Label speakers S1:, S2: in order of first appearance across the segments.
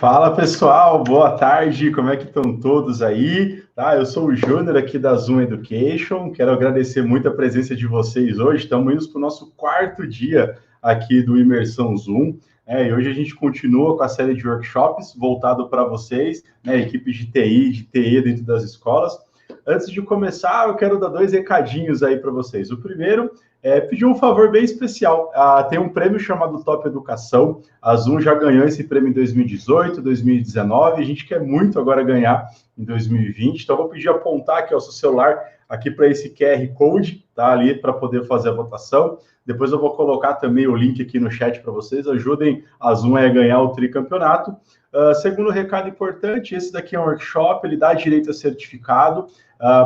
S1: Fala pessoal, boa tarde, como é que estão todos aí? Tá, eu sou o Júnior aqui da Zoom Education, quero agradecer muito a presença de vocês hoje, estamos indo para o nosso quarto dia aqui do Imersão Zoom, e hoje a gente continua com a série de workshops voltado para vocês, equipes de TI, de TE dentro das escolas. Antes de começar, eu quero dar dois recadinhos aí para vocês. O primeiro é pedir um favor bem especial. Tem um prêmio chamado Top Educação. A Zoom já ganhou esse prêmio em 2018, 2019. A gente quer muito agora ganhar em 2020. Então, eu vou pedir apontar aqui o seu celular aqui para esse QR Code, tá? Ali para poder fazer a votação. Depois eu vou colocar também o link aqui no chat para vocês. Ajudem a Zoom a ganhar o tricampeonato. Segundo recado importante, esse daqui é um workshop, ele dá direito a certificado,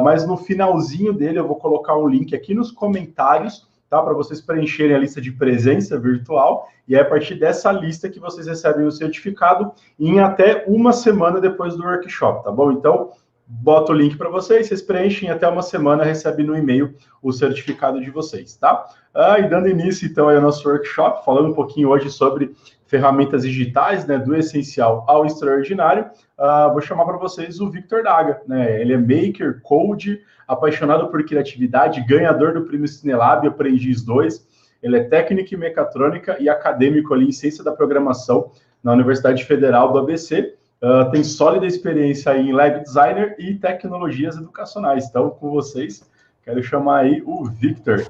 S1: mas no finalzinho dele eu vou colocar um link aqui nos comentários, tá, para vocês preencherem a lista de presença virtual, e é a partir dessa lista que vocês recebem o certificado em até uma semana depois do workshop, tá bom? Então, boto o link para vocês preenchem, até uma semana recebem no e-mail o certificado de vocês, tá? E dando início, então, ao nosso workshop, falando um pouquinho hoje sobre ferramentas digitais, do essencial ao extraordinário, vou chamar para vocês o Victor Daga, Ele é maker, code, apaixonado por criatividade, ganhador do Prêmio Cinelab Aprendiz 2, ele é técnico em mecatrônica e acadêmico ali em ciência da programação na Universidade Federal do ABC, tem sólida experiência em Lab Designer e tecnologias educacionais. Então, com vocês, quero chamar aí o Victor.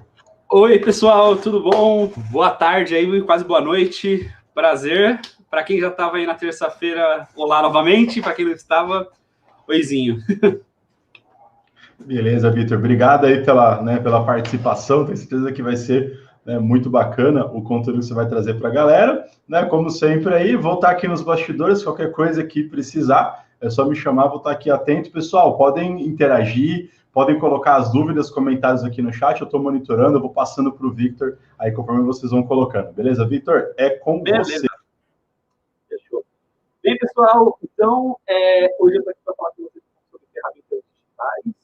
S2: Oi, pessoal, tudo bom? Boa tarde aí, quase boa noite. Prazer. Para quem já estava aí na terça-feira, olá novamente. Para quem não estava, oizinho.
S1: Beleza, Victor. Obrigado aí pela participação. Tenho certeza que vai ser muito bacana o conteúdo que você vai trazer para a galera. Como sempre aí, vou estar aqui nos bastidores, qualquer coisa que precisar, é só me chamar, vou estar aqui atento. Pessoal, podem interagir, podem colocar as dúvidas, comentários aqui no chat, eu estou monitorando, eu vou passando para o Victor, aí conforme vocês vão colocando. Beleza, Victor? É com você.
S2: Fechou. Bem, pessoal, então, hoje eu estou aqui para falar com vocês sobre ferramentas digitais,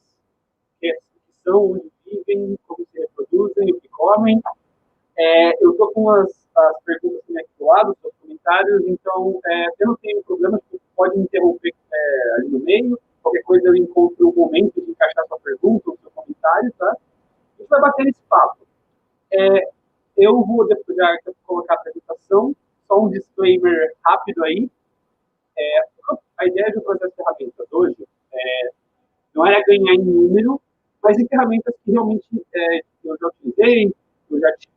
S2: que são, onde vivem, como se reproduzem, o que comem. Eu estou com as perguntas aqui do lado, os comentários, então, eu não tenho problema, você pode me interromper ali no meio. Qualquer coisa eu encontro o momento de encaixar sua pergunta ou seu comentário, tá? A gente vai bater nesse papo. Eu vou depois já colocar a apresentação, só um disclaimer rápido aí. A ideia de eu trazer as ferramentas hoje não era ganhar em número, mas em ferramentas que realmente eu já utilizei, eu já tive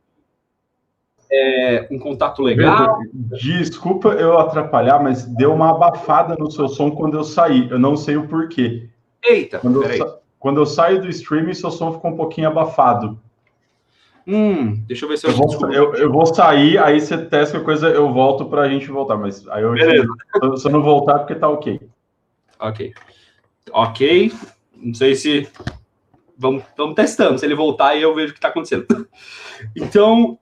S2: um contato legal.
S1: Victor, desculpa eu atrapalhar, mas deu uma abafada no seu som quando eu saí. Eu não sei o porquê.
S2: Eita,
S1: quando eu saio do streaming, seu som ficou um pouquinho abafado.
S2: Deixa eu ver se
S1: eu vou sair, aí você testa a coisa, eu volto para a gente voltar. Mas aí se eu não voltar, porque tá ok.
S2: Ok. Não sei se... Vamos testando. Se ele voltar, aí eu vejo o que está acontecendo. Então,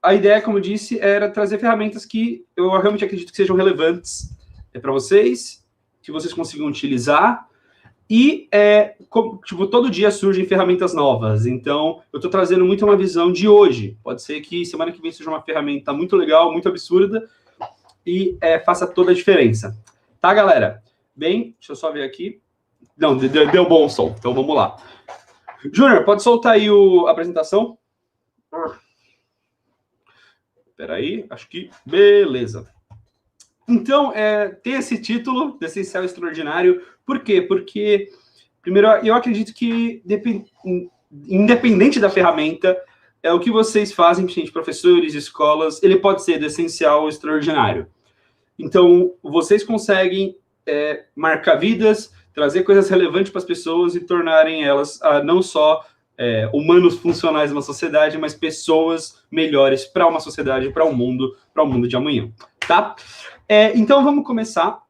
S2: a ideia, como eu disse, era trazer ferramentas que eu realmente acredito que sejam relevantes para vocês, que vocês consigam utilizar, e todo dia surgem ferramentas novas, então eu estou trazendo muito uma visão de hoje. Pode ser que semana que vem seja uma ferramenta muito legal, muito absurda, e faça toda a diferença. Tá, galera? Bem, deixa eu só ver aqui. Não, deu bom o som, então vamos lá. Júnior, pode soltar aí a apresentação? Espera aí, acho que... Beleza. Então, tem esse título, de Essencial Extraordinário. Por quê? Porque, primeiro, eu acredito que, independente da ferramenta, o que vocês fazem, gente, professores, escolas, ele pode ser do essencial ao extraordinário. Então, vocês conseguem marcar vidas, trazer coisas relevantes para as pessoas e tornarem elas não só humanos funcionais numa sociedade, mas pessoas melhores para uma sociedade, para o mundo de amanhã, tá? Então, vamos começar.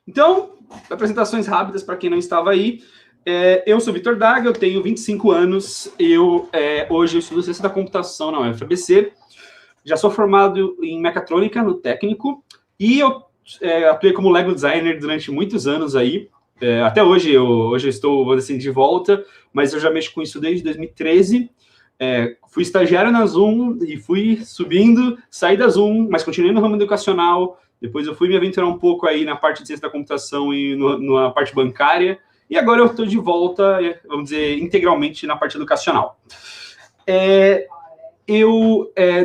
S2: Então, apresentações rápidas para quem não estava aí. Eu sou Victor Daga, eu tenho 25 anos, hoje eu estudo ciência da computação na UFABC, já sou formado em mecatrônica no técnico, e eu atuei como Lego Designer durante muitos anos aí, até hoje eu estou, vou dizer assim, de volta, mas eu já mexo com isso desde 2013, fui estagiário na Zoom e fui subindo, saí da Zoom, mas continuei no ramo educacional. Depois eu fui me aventurar um pouco aí na parte de ciência da computação e na parte bancária. E agora eu estou de volta, vamos dizer, integralmente na parte educacional.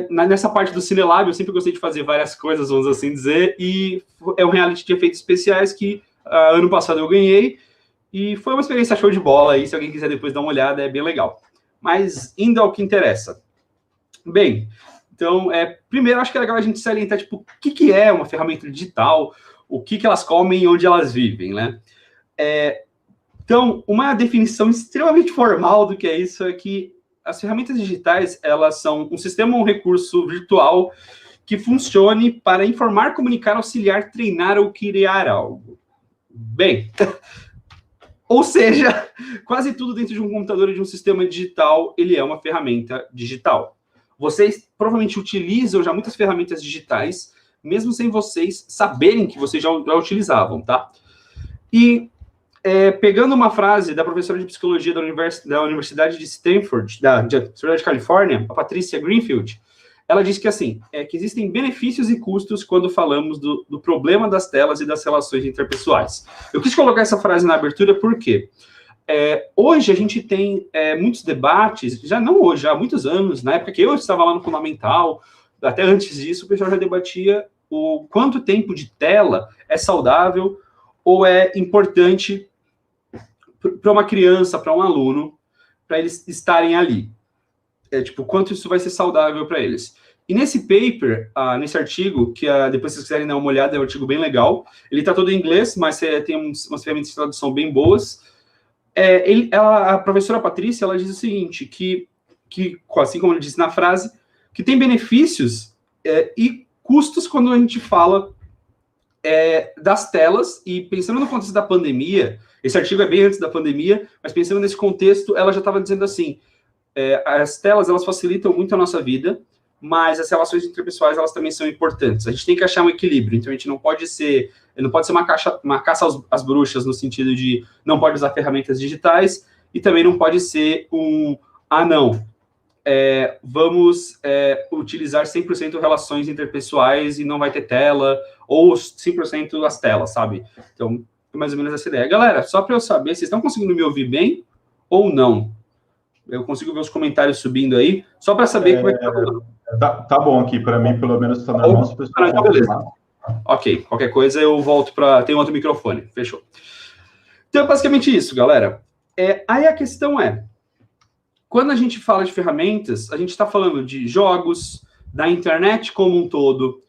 S2: Nessa parte do Cinelab, eu sempre gostei de fazer várias coisas, vamos assim dizer, e é um reality de efeitos especiais que ano passado eu ganhei, e foi uma experiência show de bola aí, se alguém quiser depois dar uma olhada, é bem legal. Mas indo ao que interessa. Bem, então, primeiro acho que é legal a gente salientar, tipo, o que é uma ferramenta digital, o que elas comem e onde elas vivem, né? Então, uma definição extremamente formal do que é isso é que as ferramentas digitais, elas são um sistema ou um recurso virtual que funcione para informar, comunicar, auxiliar, treinar ou criar algo. Bem, ou seja, quase tudo dentro de um computador e de um sistema digital, ele é uma ferramenta digital. Vocês provavelmente utilizam já muitas ferramentas digitais, mesmo sem vocês saberem que vocês já utilizavam, tá? E pegando uma frase da professora de psicologia da Universidade de Stanford, da Universidade de Califórnia, a Patricia Greenfield, ela diz que assim, que existem benefícios e custos quando falamos do problema das telas e das relações interpessoais. Eu quis colocar essa frase na abertura porque hoje a gente tem muitos debates, já não hoje, já há muitos anos, na época que eu estava lá no Fundamental, até antes disso, o pessoal já debatia o quanto tempo de tela é saudável ou é importante para uma criança, para um aluno, para eles estarem ali. Tipo, quanto isso vai ser saudável para eles. E nesse paper, nesse artigo, que depois se vocês quiserem dar uma olhada, é um artigo bem legal. Ele está todo em inglês, mas tem umas ferramentas de tradução bem boas. A professora Patrícia, ela diz o seguinte, que assim como ele disse na frase, que tem benefícios e custos quando a gente fala das telas, e pensando no contexto da pandemia, esse artigo é bem antes da pandemia, mas pensando nesse contexto, ela já estava dizendo assim, as telas, elas facilitam muito a nossa vida, mas as relações interpessoais, elas também são importantes. A gente tem que achar um equilíbrio, então a gente não pode ser uma caça às bruxas, no sentido de não pode usar ferramentas digitais, e também não pode ser vamos utilizar 100% relações interpessoais e não vai ter tela, ou 100% as telas, sabe? Então, mais ou menos essa ideia. Galera, só para eu saber, vocês estão conseguindo me ouvir bem ou não? Eu consigo ver os comentários subindo aí, só para saber como é que
S1: tá bom aqui, para mim, pelo menos está normal.
S2: Então, beleza. Ok, qualquer coisa eu volto para... Tem outro microfone, fechou. Então, é basicamente isso, galera. Aí a questão quando a gente fala de ferramentas, a gente está falando de jogos, da internet como um todo,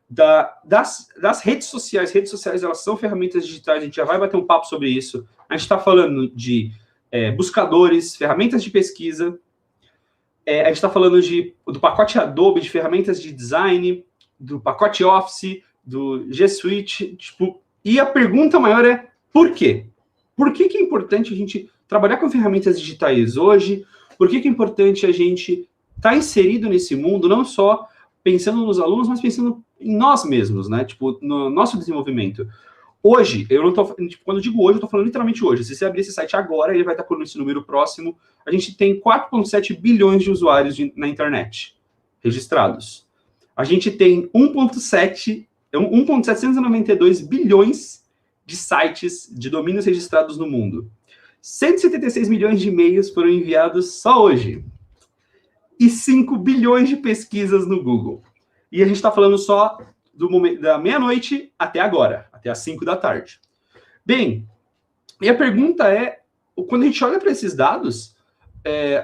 S2: das redes sociais. Redes sociais, elas são ferramentas digitais, a gente já vai bater um papo sobre isso. A gente está falando de buscadores, ferramentas de pesquisa. A gente está falando do pacote Adobe, de ferramentas de design, do pacote Office, do G Suite. E a pergunta maior é, por quê? Por que é importante a gente trabalhar com ferramentas digitais hoje? Por que é importante a gente estar inserido nesse mundo, não só pensando nos alunos, mas pensando em nós mesmos, né? No nosso desenvolvimento. Hoje, eu não tô... quando eu digo hoje, eu estou falando literalmente hoje. Se você abrir esse site agora, ele vai estar com esse número próximo. A gente tem 4,7 bilhões de usuários na internet registrados. A gente tem 1,792 bilhões de sites, de domínios registrados no mundo. 176 milhões de e-mails foram enviados só hoje. E 5 bilhões de pesquisas no Google. E a gente está falando só da meia-noite até agora, até às 5 da tarde. Bem, e a pergunta quando a gente olha para esses dados,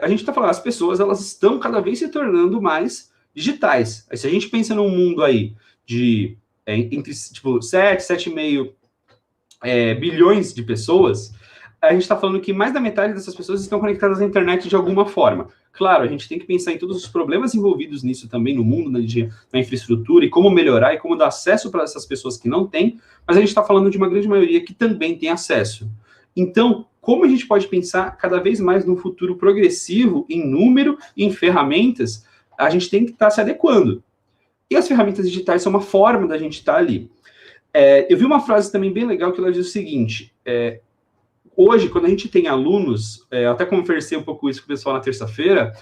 S2: a gente está falando, as pessoas, elas estão cada vez se tornando mais digitais. Se a gente pensa num mundo aí de entre 7,5 bilhões de pessoas, a gente está falando que mais da metade dessas pessoas estão conectadas à internet de alguma forma. Claro, a gente tem que pensar em todos os problemas envolvidos nisso também no mundo, na infraestrutura, e como melhorar e como dar acesso para essas pessoas que não têm, mas a gente está falando de uma grande maioria que também tem acesso. Então, como a gente pode pensar cada vez mais num futuro progressivo em número e em ferramentas, a gente tem que estar se adequando. E as ferramentas digitais são uma forma da gente estar ali. Eu vi uma frase também bem legal que ela diz o seguinte, hoje, quando a gente tem alunos, até conversei um pouco isso com o pessoal na terça-feira,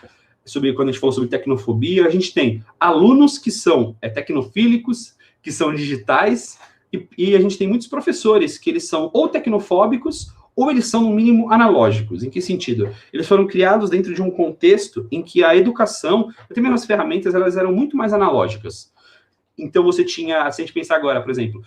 S2: sobre quando a gente falou sobre tecnofobia, a gente tem alunos que são tecnofílicos, que são digitais, e a gente tem muitos professores que eles são ou tecnofóbicos ou eles são, no mínimo, analógicos. Em que sentido? Eles foram criados dentro de um contexto em que a educação, até mesmo as ferramentas, elas eram muito mais analógicas. Então, você tinha, se a gente pensar agora, por exemplo,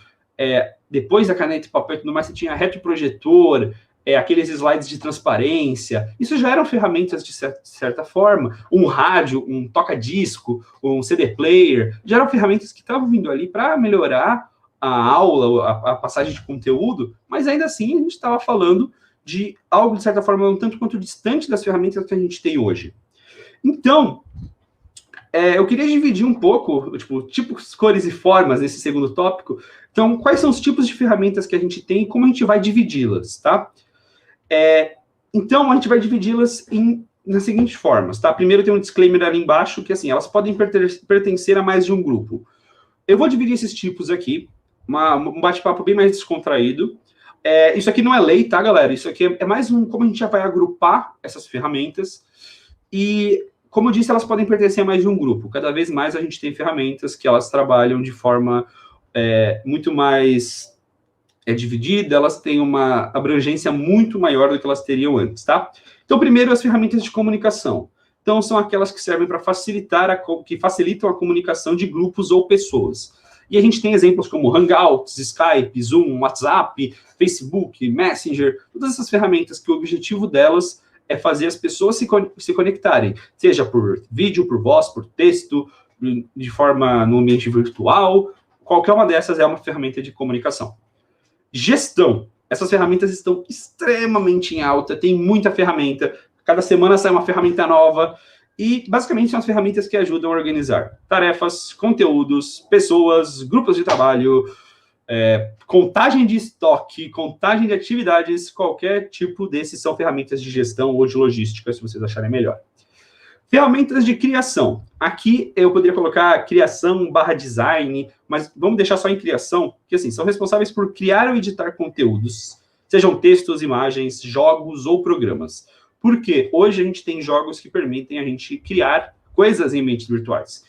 S2: depois da caneta e papel e tudo mais, você tinha retroprojetor, aqueles slides de transparência. Isso já eram ferramentas, de certa forma. Um rádio, um toca-disco, um CD player, já eram ferramentas que estavam vindo ali para melhorar a aula, a passagem de conteúdo, mas ainda assim a gente estava falando de algo, de certa forma, um tanto quanto distante das ferramentas que a gente tem hoje. Então, eu queria dividir um pouco, tipos, cores e formas nesse segundo tópico. Então, quais são os tipos de ferramentas que a gente tem e como a gente vai dividi-las, tá? Então, a gente vai dividi-las nas seguintes formas, tá? Primeiro tem um disclaimer ali embaixo, que assim, elas podem pertencer a mais de um grupo. Eu vou dividir esses tipos aqui, um bate-papo bem mais descontraído. Isso aqui não é lei, tá, galera? Isso aqui é mais como a gente já vai agrupar essas ferramentas. E, como eu disse, elas podem pertencer a mais de um grupo. Cada vez mais a gente tem ferramentas que elas trabalham de forma muito mais dividida, elas têm uma abrangência muito maior do que elas teriam antes, tá? Então, primeiro, as ferramentas de comunicação. Então, são aquelas que servem para que facilitam a comunicação de grupos ou pessoas. E a gente tem exemplos como Hangouts, Skype, Zoom, WhatsApp, Facebook, Messenger, todas essas ferramentas que o objetivo delas é fazer as pessoas se conectarem, seja por vídeo, por voz, por texto, de forma no ambiente virtual. Qualquer uma dessas é uma ferramenta de comunicação. Gestão. Essas ferramentas estão extremamente em alta, tem muita ferramenta. Cada semana sai uma ferramenta nova. E, basicamente, são as ferramentas que ajudam a organizar tarefas, conteúdos, pessoas, grupos de trabalho, contagem de estoque, contagem de atividades, qualquer tipo desses são ferramentas de gestão ou de logística, se vocês acharem melhor. Ferramentas de criação. Aqui eu poderia colocar criação / design, mas vamos deixar só em criação, que assim, são responsáveis por criar ou editar conteúdos, sejam textos, imagens, jogos ou programas. Porque hoje a gente tem jogos que permitem a gente criar coisas em ambientes virtuais.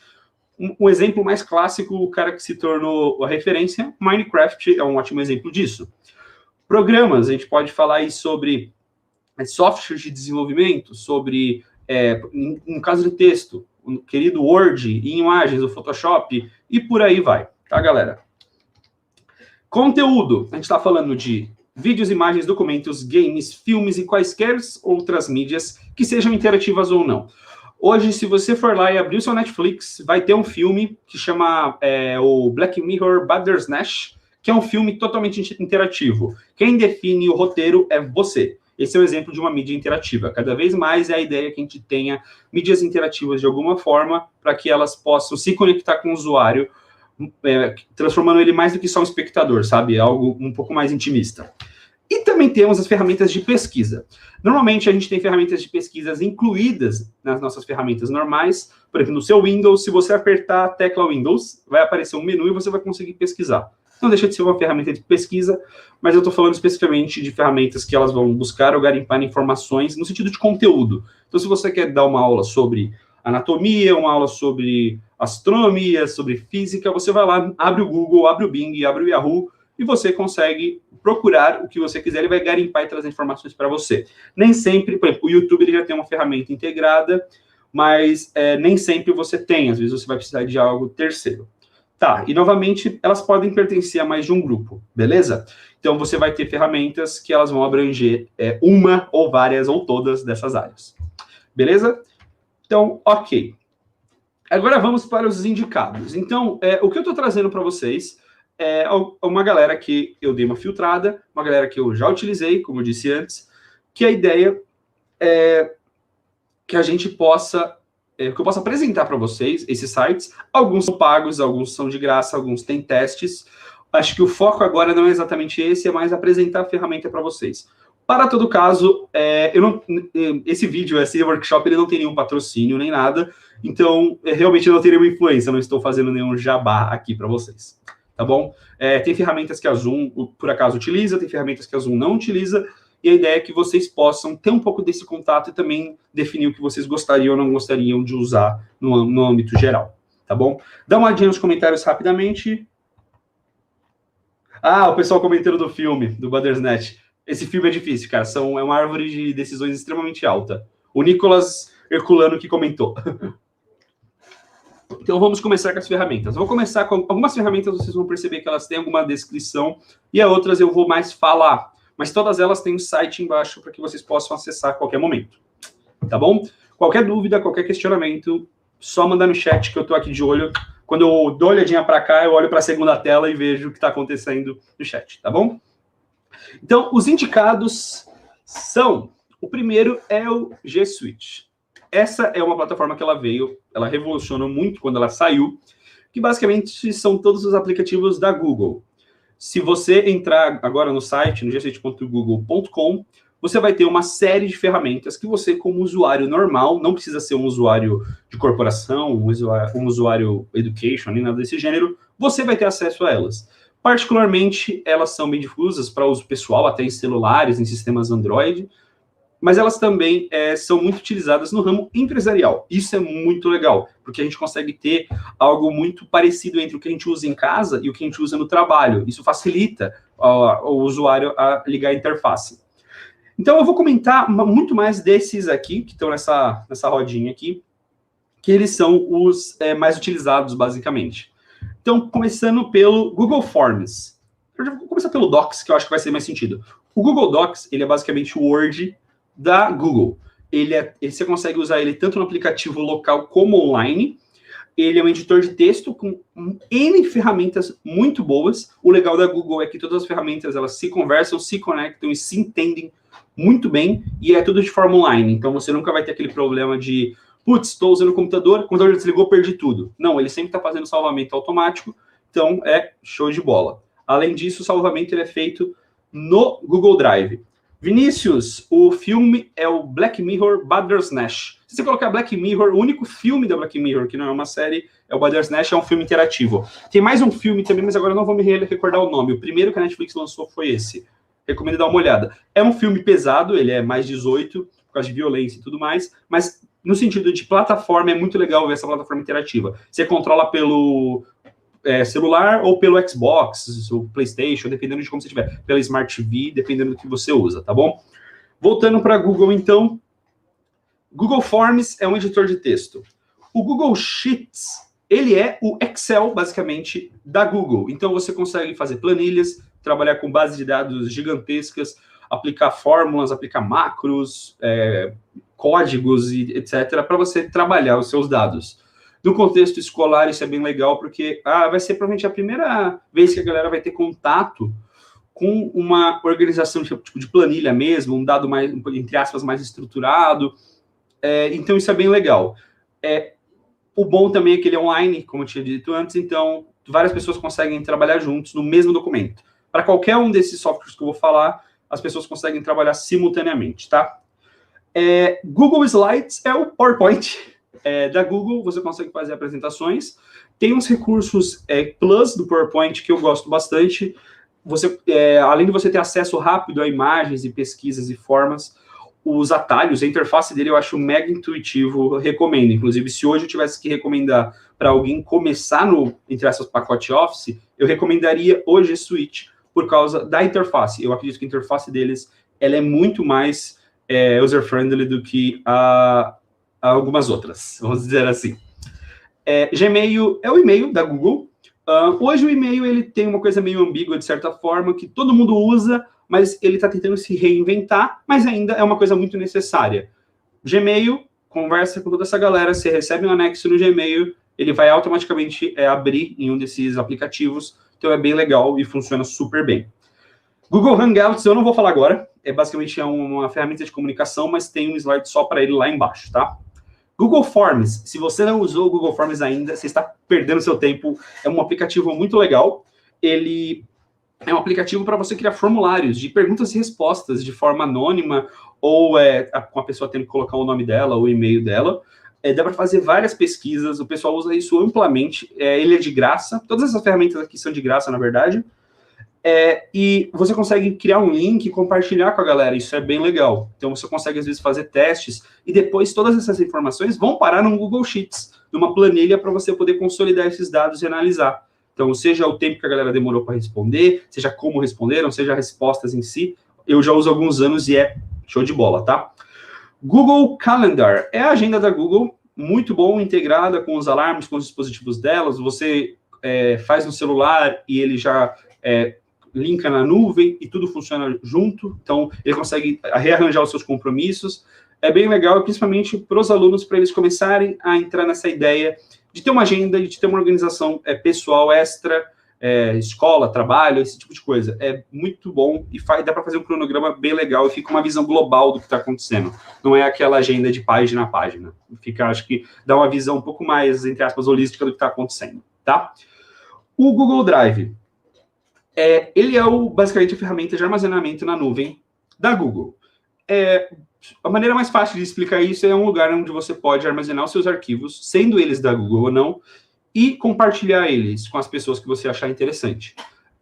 S2: Um exemplo mais clássico, o cara que se tornou a referência, Minecraft é um ótimo exemplo disso. Programas, a gente pode falar aí sobre software de desenvolvimento, sobre, no caso de texto, o querido Word, e imagens, o Photoshop, e por aí vai, tá, galera? Conteúdo, a gente está falando de vídeos, imagens, documentos, games, filmes e quaisquer outras mídias que sejam interativas ou não. Hoje, se você for lá e abrir o seu Netflix, vai ter um filme que chama o Black Mirror Bandersnatch, que é um filme totalmente interativo. Quem define o roteiro é você. Esse é o exemplo de uma mídia interativa. Cada vez mais é a ideia que a gente tenha mídias interativas de alguma forma para que elas possam se conectar com o usuário, transformando ele mais do que só um espectador, sabe? Algo um pouco mais intimista. E também temos as ferramentas de pesquisa. Normalmente, a gente tem ferramentas de pesquisas incluídas nas nossas ferramentas normais. Por exemplo, no seu Windows, se você apertar a tecla Windows, vai aparecer um menu e você vai conseguir pesquisar. Não deixa de ser uma ferramenta de pesquisa, mas eu estou falando especificamente de ferramentas que elas vão buscar ou garimpar informações no sentido de conteúdo. Então, se você quer dar uma aula sobre anatomia, uma aula sobre astronomia, sobre física, você vai lá, abre o Google, abre o Bing, abre o Yahoo, e você consegue procurar o que você quiser, ele vai garimpar e trazer informações para você. Nem sempre, por exemplo, o YouTube ele já tem uma ferramenta integrada, mas nem sempre você tem, às vezes você vai precisar de algo terceiro. Tá, e novamente, elas podem pertencer a mais de um grupo, beleza? Então, você vai ter ferramentas que elas vão abranger uma ou várias ou todas dessas áreas. Beleza? Então, ok. Agora vamos para os indicados. Então, o que eu estou trazendo para vocês é uma galera que eu dei uma filtrada, uma galera que eu já utilizei, como eu disse antes, que a ideia é que a gente possa... que eu posso apresentar para vocês esses sites. Alguns são pagos, alguns são de graça, alguns têm testes. Acho que o foco agora não é exatamente esse, é mais apresentar a ferramenta para vocês. Para todo caso, esse vídeo, esse workshop, ele não tem nenhum patrocínio nem nada, então realmente não teria uma influência, não estou fazendo nenhum jabá aqui para vocês, tá bom? Tem ferramentas que a Zoom, por acaso, utiliza, tem ferramentas que a Zoom não utiliza, e a ideia é que vocês possam ter um pouco desse contato e também definir o que vocês gostariam ou não gostariam de usar no âmbito geral, tá bom? Dá uma olhadinha nos comentários rapidamente. Ah, o pessoal comentando do filme, do Bandersnatch. Esse filme é difícil, cara, é uma árvore de decisões extremamente alta. O Nicolas Herculano que comentou. Então, vamos começar com as ferramentas. Eu vou começar com algumas ferramentas, vocês vão perceber que elas têm alguma descrição, e as outras eu vou mais falar. Mas todas elas têm um site embaixo para que vocês possam acessar a qualquer momento. Tá bom? Qualquer dúvida, qualquer questionamento, só mandar no chat que eu estou aqui de olho. Quando eu dou uma olhadinha para cá, eu olho para a segunda tela e vejo o que está acontecendo no chat, tá bom? Então, os indicados são... O primeiro é o G Suite. Essa é uma plataforma que ela revolucionou muito quando ela saiu, que basicamente são todos os aplicativos da Google. Se você entrar agora no site, no gsuite.google.com, você vai ter uma série de ferramentas que você, como usuário normal, não precisa ser um usuário de corporação, um usuário education, nem nada desse gênero, você vai ter acesso a elas. Particularmente, elas são bem difusas para uso pessoal, até em celulares, em sistemas Android, mas elas também são muito utilizadas no ramo empresarial. Isso é muito legal, porque a gente consegue ter algo muito parecido entre o que a gente usa em casa e o que a gente usa no trabalho. Isso facilita o usuário a ligar a interface. Então, eu vou comentar muito mais desses aqui, que estão nessa rodinha aqui, que eles são os mais utilizados, basicamente. Então, começando pelo Google Forms. Eu já vou começar pelo Docs, que eu acho que vai ser mais sentido. O Google Docs, ele é basicamente o Word da Google. Você consegue usar ele tanto no aplicativo local como online. Ele é um editor de texto com N ferramentas muito boas. O legal da Google é que todas as ferramentas elas se conversam, se conectam e se entendem muito bem, e é tudo de forma online. Então você nunca vai ter aquele problema de putz, estou usando o computador desligou, perdi tudo. Não, ele sempre está fazendo salvamento automático, então é show de bola. Além disso, o salvamento ele é feito no Google Drive. Vinícius, o filme é o Black Mirror Bandersnatch. Se você colocar Black Mirror, o único filme da Black Mirror, que não é uma série, é o Bandersnatch, é um filme interativo. Tem mais um filme também, mas agora eu não vou me recordar o nome. O primeiro que a Netflix lançou foi esse. Recomendo dar uma olhada. É um filme pesado, ele é mais 18, por causa de violência e tudo mais, mas no sentido de plataforma, é muito legal ver essa plataforma interativa. Você controla pelo celular ou pelo Xbox, ou PlayStation, dependendo de como você tiver, pela Smart TV, dependendo do que você usa, tá bom? Voltando para Google, então, Google Forms é um editor de texto. O Google Sheets, ele é o Excel, basicamente, da Google. Então, você consegue fazer planilhas, trabalhar com bases de dados gigantescas, aplicar fórmulas, aplicar macros, códigos, e etc., para você trabalhar os seus dados. No contexto escolar, isso é bem legal, porque vai ser provavelmente a primeira vez que a galera vai ter contato com uma organização tipo de planilha mesmo, um dado mais, entre aspas, mais estruturado. Então, isso é bem legal. O bom também é que ele é online, como eu tinha dito antes, então várias pessoas conseguem trabalhar juntos no mesmo documento. Para qualquer um desses softwares que eu vou falar, as pessoas conseguem trabalhar simultaneamente, tá? Google Slides é o PowerPoint da Google, você consegue fazer apresentações. Tem uns recursos plus do PowerPoint que eu gosto bastante. Além de você ter acesso rápido a imagens e pesquisas e formas, os atalhos, a interface dele eu acho mega intuitivo, recomendo. Inclusive, se hoje eu tivesse que recomendar para alguém começar entre essas pacote Office, eu recomendaria o G Suite por causa da interface. Eu acredito que a interface deles ela é muito mais user-friendly do que algumas outras, vamos dizer assim. Gmail é o e-mail da Google. Hoje o e-mail ele tem uma coisa meio ambígua, de certa forma, que todo mundo usa, mas ele está tentando se reinventar, mas ainda é uma coisa muito necessária. Gmail, conversa com toda essa galera, você recebe um anexo no Gmail, ele vai automaticamente abrir em um desses aplicativos, então é bem legal e funciona super bem. Google Hangouts, eu não vou falar agora, basicamente uma ferramenta de comunicação, mas tem um slide só para ele lá embaixo, tá? Google Forms, se você não usou o Google Forms ainda, você está perdendo seu tempo, é um aplicativo muito legal, ele é um aplicativo para você criar formulários de perguntas e respostas de forma anônima, ou com a pessoa tendo que colocar o nome dela, o e-mail dela. Dá para fazer várias pesquisas, o pessoal usa isso amplamente, ele é de graça, todas essas ferramentas aqui são de graça, na verdade. E você consegue criar um link e compartilhar com a galera, isso é bem legal. Então você consegue, às vezes, fazer testes, e depois todas essas informações vão parar no Google Sheets, numa planilha para você poder consolidar esses dados e analisar. Então, seja o tempo que a galera demorou para responder, seja como responderam, seja respostas em si, eu já uso há alguns anos e é show de bola, tá? Google Calendar é a agenda da Google, muito bom, integrada com os alarmes, com os dispositivos delas, você faz no celular e ele já linka na nuvem e tudo funciona junto, então ele consegue rearranjar os seus compromissos. É bem legal, principalmente para os alunos, para eles começarem a entrar nessa ideia de ter uma agenda, de ter uma organização pessoal extra, escola, trabalho, esse tipo de coisa. É muito bom e dá para fazer um cronograma bem legal e fica uma visão global do que está acontecendo. Não é aquela agenda de página a página. Acho que dá uma visão um pouco mais, entre aspas, holística do que está acontecendo, tá? O Google Drive. Ele é basicamente a ferramenta de armazenamento na nuvem da Google. A maneira mais fácil de explicar isso é um lugar onde você pode armazenar os seus arquivos, sendo eles da Google ou não, e compartilhar eles com as pessoas que você achar interessante.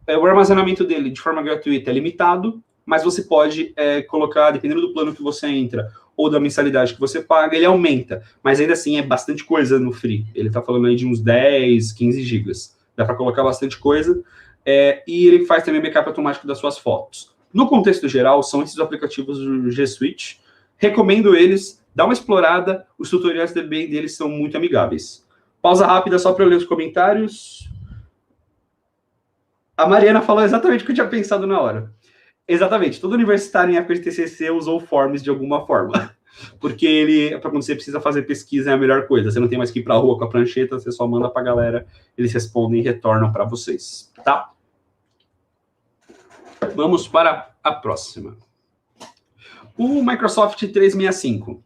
S2: O armazenamento dele, de forma gratuita, é limitado, mas você pode colocar, dependendo do plano que você entra, ou da mensalidade que você paga, ele aumenta. Mas ainda assim, é bastante coisa no free. Ele está falando aí de uns 10, 15 gigas. Dá para colocar bastante coisa. E ele faz também backup automático das suas fotos. No contexto geral, são esses aplicativos do G Suite. Recomendo eles, dá uma explorada, os tutoriais também deles são muito amigáveis. Pausa rápida só para eu ler os comentários. A Mariana falou exatamente o que eu tinha pensado na hora. Exatamente, todo universitário em época de TCC usou Forms de alguma forma. Porque para quando você precisa fazer pesquisa, é a melhor coisa. Você não tem mais que ir para a rua com a prancheta, você só manda para a galera, eles respondem e retornam para vocês, tá? Vamos para a próxima. O Microsoft 365.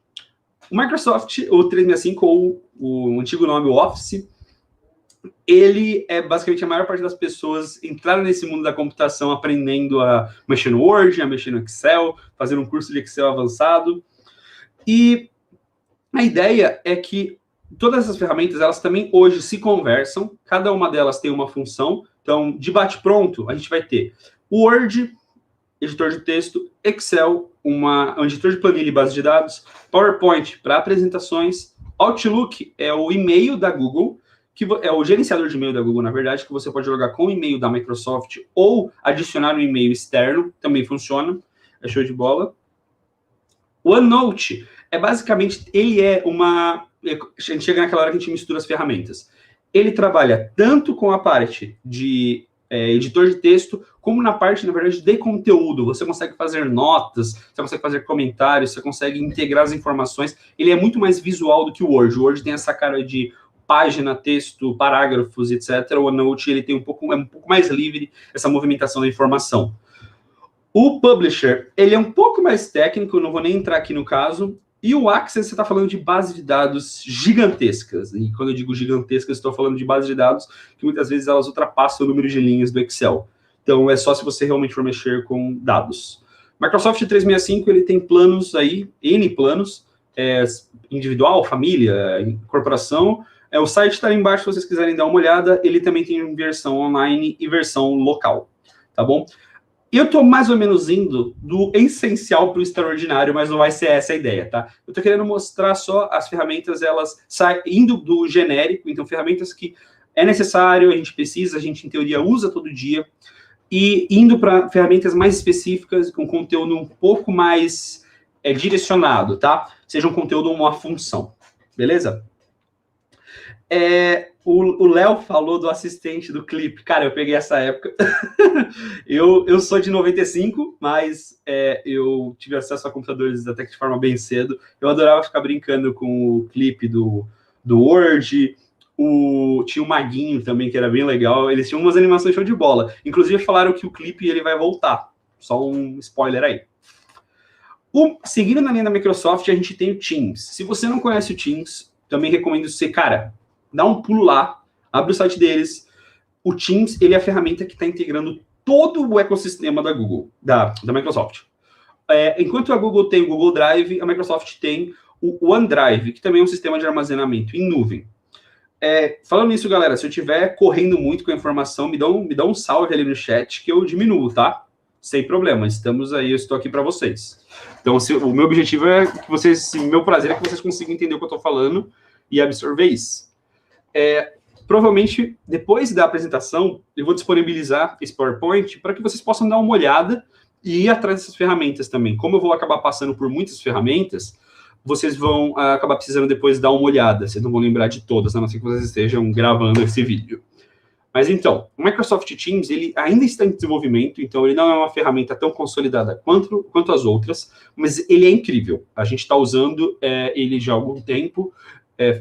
S2: O Microsoft, o 365, ou o antigo nome, o Office, ele é basicamente a maior parte das pessoas entraram nesse mundo da computação aprendendo a mexer no Word, a mexer no Excel, fazer um curso de Excel avançado. E a ideia é que todas essas ferramentas, elas também hoje se conversam, cada uma delas tem uma função. Então, de bate-pronto, a gente vai ter o Word, editor de texto, Excel, um editor de planilha e base de dados, PowerPoint para apresentações, Outlook é o e-mail da Google, que é o gerenciador de e-mail da Google, na verdade, que você pode jogar com o e-mail da Microsoft ou adicionar um e-mail externo, também funciona, é show de bola. O OneNote basicamente, ele a gente chega naquela hora que a gente mistura as ferramentas. Ele trabalha tanto com a parte de editor de texto, como na parte, na verdade, de conteúdo. Você consegue fazer notas, você consegue fazer comentários, você consegue integrar as informações. Ele é muito mais visual do que o Word. O Word tem essa cara de página, texto, parágrafos, etc. O OneNote, ele tem um pouco mais livre essa movimentação da informação. O Publisher, ele é um pouco mais técnico, não vou nem entrar aqui no caso. E o Access, você está falando de base de dados gigantescas. E quando eu digo gigantescas, estou falando de base de dados que muitas vezes elas ultrapassam o número de linhas do Excel. Então, é só se você realmente for mexer com dados. Microsoft 365, ele tem planos aí, N planos, individual, família, corporação. O site está aí embaixo, se vocês quiserem dar uma olhada. Ele também tem versão online e versão local, tá bom? Eu estou mais ou menos indo do essencial para o extraordinário, mas não vai ser essa a ideia, tá? Eu estou querendo mostrar só as ferramentas, elas indo do genérico, então ferramentas que é necessário, a gente precisa, a gente em teoria usa todo dia, e indo para ferramentas mais específicas, com conteúdo um pouco mais direcionado, tá? Seja um conteúdo ou uma função, beleza? O Léo falou do assistente do Clip. Cara, eu peguei essa época. eu sou de 95, mas eu tive acesso a computadores até que de forma bem cedo. Eu adorava ficar brincando com o Clip do Word. Tinha o Maguinho também, que era bem legal. Eles tinham umas animações show de bola. Inclusive, falaram que o Clip ele vai voltar. Só um spoiler aí. Seguindo na linha da Microsoft, a gente tem o Teams. Se você não conhece o Teams, também recomendo você, cara, dá um pulo lá, abre o site deles. O Teams, ele é a ferramenta que está integrando todo o ecossistema da Google, da Microsoft. Enquanto a Google tem o Google Drive, a Microsoft tem o OneDrive, que também é um sistema de armazenamento em nuvem.
S3: Falando nisso, galera, se eu estiver correndo muito com a informação, me dá um salve ali no chat que eu diminuo, tá? Sem problema, estamos aí, eu estou aqui para vocês. Então, o meu objetivo é que vocês, meu prazer é que vocês consigam entender o que eu estou falando e absorver isso. Provavelmente, depois da apresentação, eu vou disponibilizar esse PowerPoint para que vocês possam dar uma olhada e ir atrás dessas ferramentas também. Como eu vou acabar passando por muitas ferramentas, vocês vão acabar precisando depois dar uma olhada. Vocês não vão lembrar de todas, a não ser que vocês estejam gravando esse vídeo. Mas então, o Microsoft Teams, ele ainda está em desenvolvimento, então ele não é uma ferramenta tão consolidada quanto as outras, mas ele é incrível. A gente está usando ele já há algum tempo,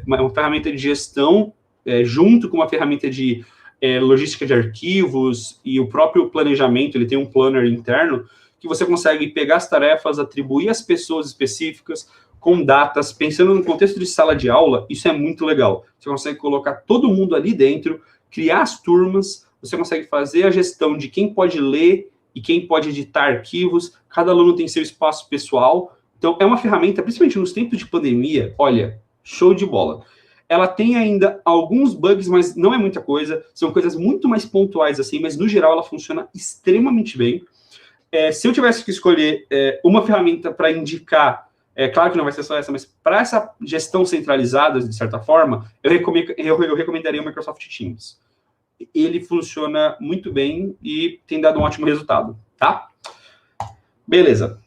S3: uma ferramenta de gestão, junto com uma ferramenta de logística de arquivos e o próprio planejamento, ele tem um planner interno, que você consegue pegar as tarefas, atribuir às pessoas específicas, com datas, pensando no contexto de sala de aula, isso é muito legal. Você consegue colocar todo mundo ali dentro, criar as turmas, você consegue fazer a gestão de quem pode ler e quem pode editar arquivos, cada aluno tem seu espaço pessoal. Então, é uma ferramenta, principalmente nos tempos de pandemia, olha, show de bola. Ela tem ainda alguns bugs, mas não é muita coisa, são coisas muito mais pontuais assim, mas no geral ela funciona extremamente bem. Se eu tivesse que escolher uma ferramenta para indicar, claro que não vai ser só essa, mas para essa gestão centralizada, de certa forma, eu recomendaria o Microsoft Teams. Ele funciona muito bem e tem dado um ótimo resultado, tá? Beleza.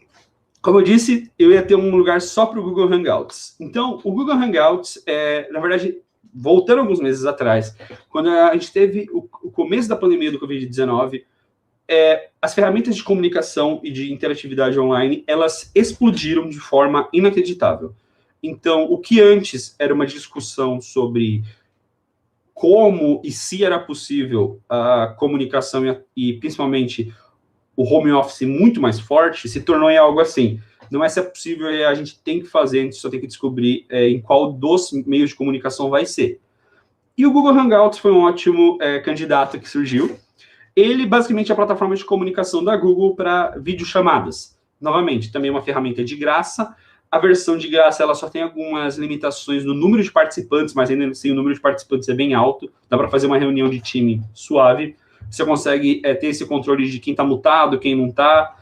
S3: Como eu disse, eu ia ter um lugar só para o Google Hangouts. Então, o Google Hangouts, na verdade, voltando alguns meses atrás, quando a gente teve o começo da pandemia do Covid-19, as ferramentas de comunicação e de interatividade online, elas explodiram de forma inacreditável. Então, o que antes era uma discussão sobre como e se era possível a comunicação e principalmente o home office muito mais forte, se tornou em algo assim. Não é se é possível, a gente tem que fazer, a gente só tem que descobrir em qual dos meios de comunicação vai ser. E o Google Hangouts foi um ótimo candidato que surgiu. Ele, basicamente, é a plataforma de comunicação da Google para videochamadas. Novamente, também é uma ferramenta de graça. A versão de graça, ela só tem algumas limitações no número de participantes, mas ainda assim o número de participantes é bem alto. Dá para fazer uma reunião de time suave. Você consegue ter esse controle de quem está mutado, quem não está.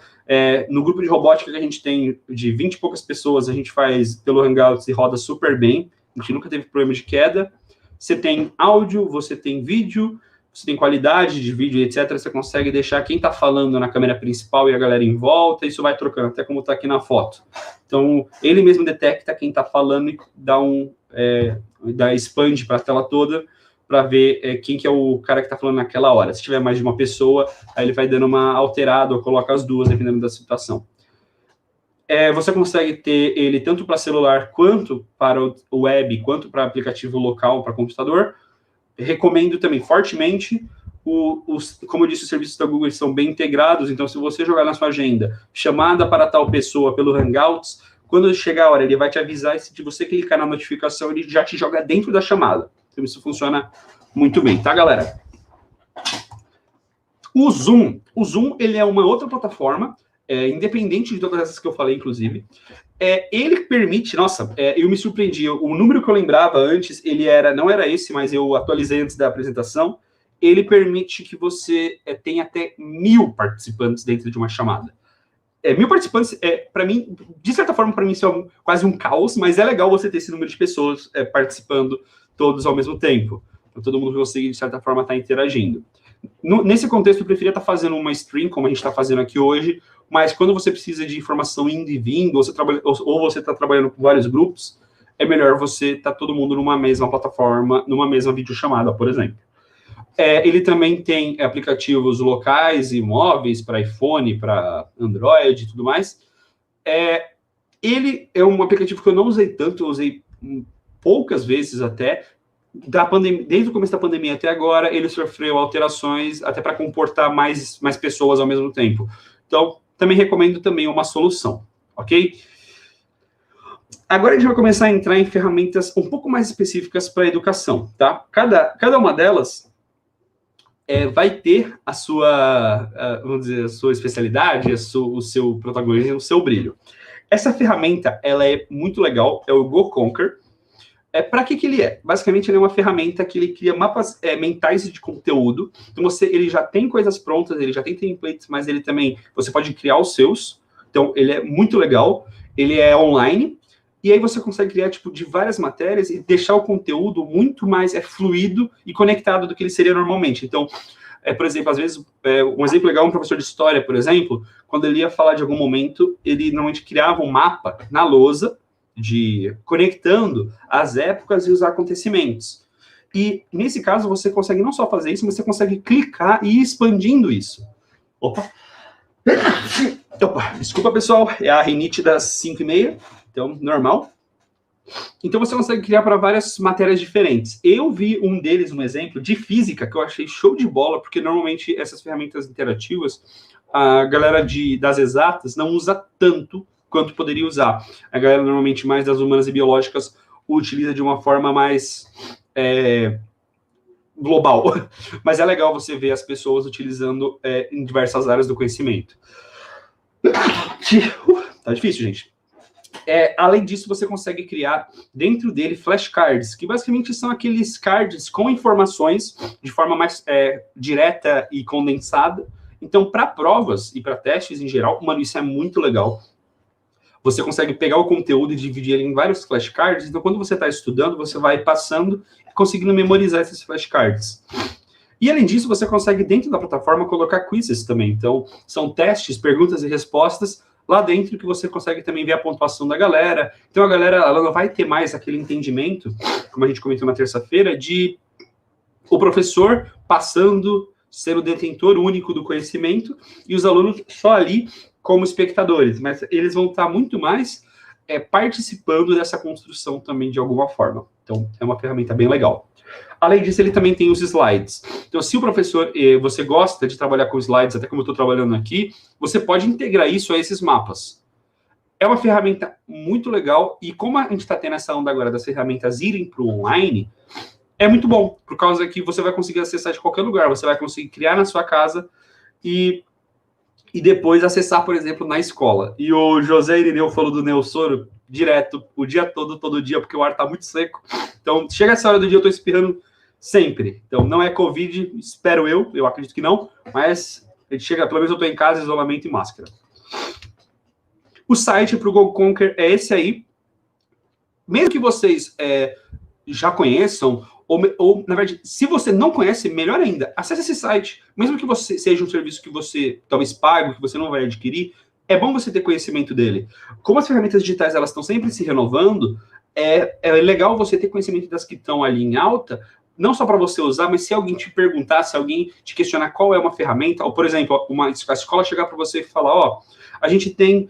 S3: No grupo de robótica que a gente tem, de 20 e poucas pessoas, a gente faz pelo Hangouts e roda super bem. A gente nunca teve problema de queda. Você tem áudio, você tem vídeo, você tem qualidade de vídeo, etc. Você consegue deixar quem está falando na câmera principal e a galera em volta, isso vai trocando, até como está aqui na foto. Então, ele mesmo detecta quem está falando e dá expande para a tela toda, para ver quem que é o cara que está falando naquela hora. Se tiver mais de uma pessoa, aí ele vai dando uma alterada ou coloca as duas, dependendo da situação. Você consegue ter ele tanto para celular, quanto para o web, quanto para aplicativo local, para computador. Recomendo também fortemente, como eu disse, os serviços da Google são bem integrados, então se você jogar na sua agenda, chamada para tal pessoa pelo Hangouts, quando chegar a hora, ele vai te avisar, e se você clicar na notificação, ele já te joga dentro da chamada. Então isso funciona muito bem, tá, galera? O Zoom, ele é uma outra plataforma, independente de todas essas que eu falei, inclusive. Ele permite, eu me surpreendi, o número que eu lembrava antes, não era esse, mas eu atualizei antes da apresentação, ele permite que você tenha até 1000 participantes dentro de uma chamada. 1000 participantes, para mim, de certa forma, para mim isso é quase um caos, mas é legal você ter esse número de pessoas participando todos ao mesmo tempo. Então, todo mundo consegue, de certa forma, estar interagindo. Nesse contexto, eu preferia estar fazendo uma stream, como a gente está fazendo aqui hoje, mas quando você precisa de informação indo e vindo, ou você está trabalhando com vários grupos, é melhor você estar todo mundo numa mesma plataforma, numa mesma videochamada, por exemplo. Ele também tem aplicativos locais e móveis para iPhone, para Android e tudo mais. Ele é um aplicativo que eu não usei tanto, eu usei poucas vezes até. Desde o começo da pandemia até agora, ele sofreu alterações até para comportar mais pessoas ao mesmo tempo. Então, também recomendo também uma solução, ok? Agora a gente vai começar a entrar em ferramentas um pouco mais específicas para a educação, tá? Cada uma delas vai ter a sua, vamos dizer, a sua especialidade, o seu protagonismo, o seu brilho. Essa ferramenta, ela é muito legal, é o GoConquer. Para que ele é? Basicamente, ele é uma ferramenta que ele cria mapas mentais de conteúdo. Então, ele já tem coisas prontas, ele já tem templates, mas ele também, você pode criar os seus. Então, ele é muito legal. Ele é online. E aí você consegue criar, tipo, de várias matérias e deixar o conteúdo muito mais fluido e conectado do que ele seria normalmente. Então, por exemplo, às vezes, um exemplo legal, um professor de história, por exemplo, quando ele ia falar de algum momento, ele normalmente criava um mapa na lousa, conectando as épocas e os acontecimentos. E, nesse caso, você consegue não só fazer isso, mas você consegue clicar e ir expandindo isso. Opa, desculpa, pessoal, é a rinite das 5h30, então, normal. Então, você consegue criar para várias matérias diferentes. Eu vi um deles, um exemplo, de física, que eu achei show de bola, porque, normalmente, essas ferramentas interativas, a galera das exatas não usa tanto quanto poderia usar. A galera, normalmente, mais das humanas e biológicas, utiliza de uma forma mais global. Mas é legal você ver as pessoas utilizando em diversas áreas do conhecimento. Tá difícil, gente. Além disso, você consegue criar dentro dele flashcards, que basicamente são aqueles cards com informações de forma mais direta e condensada. Então, para provas e para testes em geral, mano, isso é muito legal. Você consegue pegar o conteúdo e dividir ele em vários flashcards. Então, quando você está estudando, você vai passando e conseguindo memorizar esses flashcards. E, além disso, você consegue, dentro da plataforma, colocar quizzes também. Então, são testes, perguntas e respostas lá dentro que você consegue também ver a pontuação da galera. Então, a galera ela não vai ter mais aquele entendimento, como a gente comentou na terça-feira, de o professor passando, ser o detentor único do conhecimento e os alunos só ali como espectadores, mas eles vão estar muito mais participando dessa construção também de alguma forma. Então, é uma ferramenta bem legal. Além disso, ele também tem os slides. Então, se o professor, você gosta de trabalhar com slides, até como eu estou trabalhando aqui, você pode integrar isso a esses mapas. É uma ferramenta muito legal, e como a gente está tendo essa onda agora das ferramentas irem para o online, é muito bom, por causa que você vai conseguir acessar de qualquer lugar, você vai conseguir criar na sua casa e depois acessar, por exemplo, na escola. E o José Irineu falou do Neossoro direto, o dia todo dia, porque o ar tá muito seco. Então, chega essa hora do dia, eu tô espirrando sempre. Então, não é Covid, espero eu acredito que não, mas a gente chega, pelo menos eu tô em casa, isolamento e máscara. O site pro Go Conquer é esse aí. Mesmo que vocês já conheçam, ou, na verdade, se você não conhece, melhor ainda, acesse esse site. Mesmo que você seja um serviço que você talvez pague, que você não vai adquirir, é bom você ter conhecimento dele. Como as ferramentas digitais elas estão sempre se renovando, é legal você ter conhecimento das que estão ali em alta, não só para você usar, mas se alguém te perguntar, se alguém te questionar qual é uma ferramenta, ou, por exemplo, a escola chegar para você e falar, a gente tem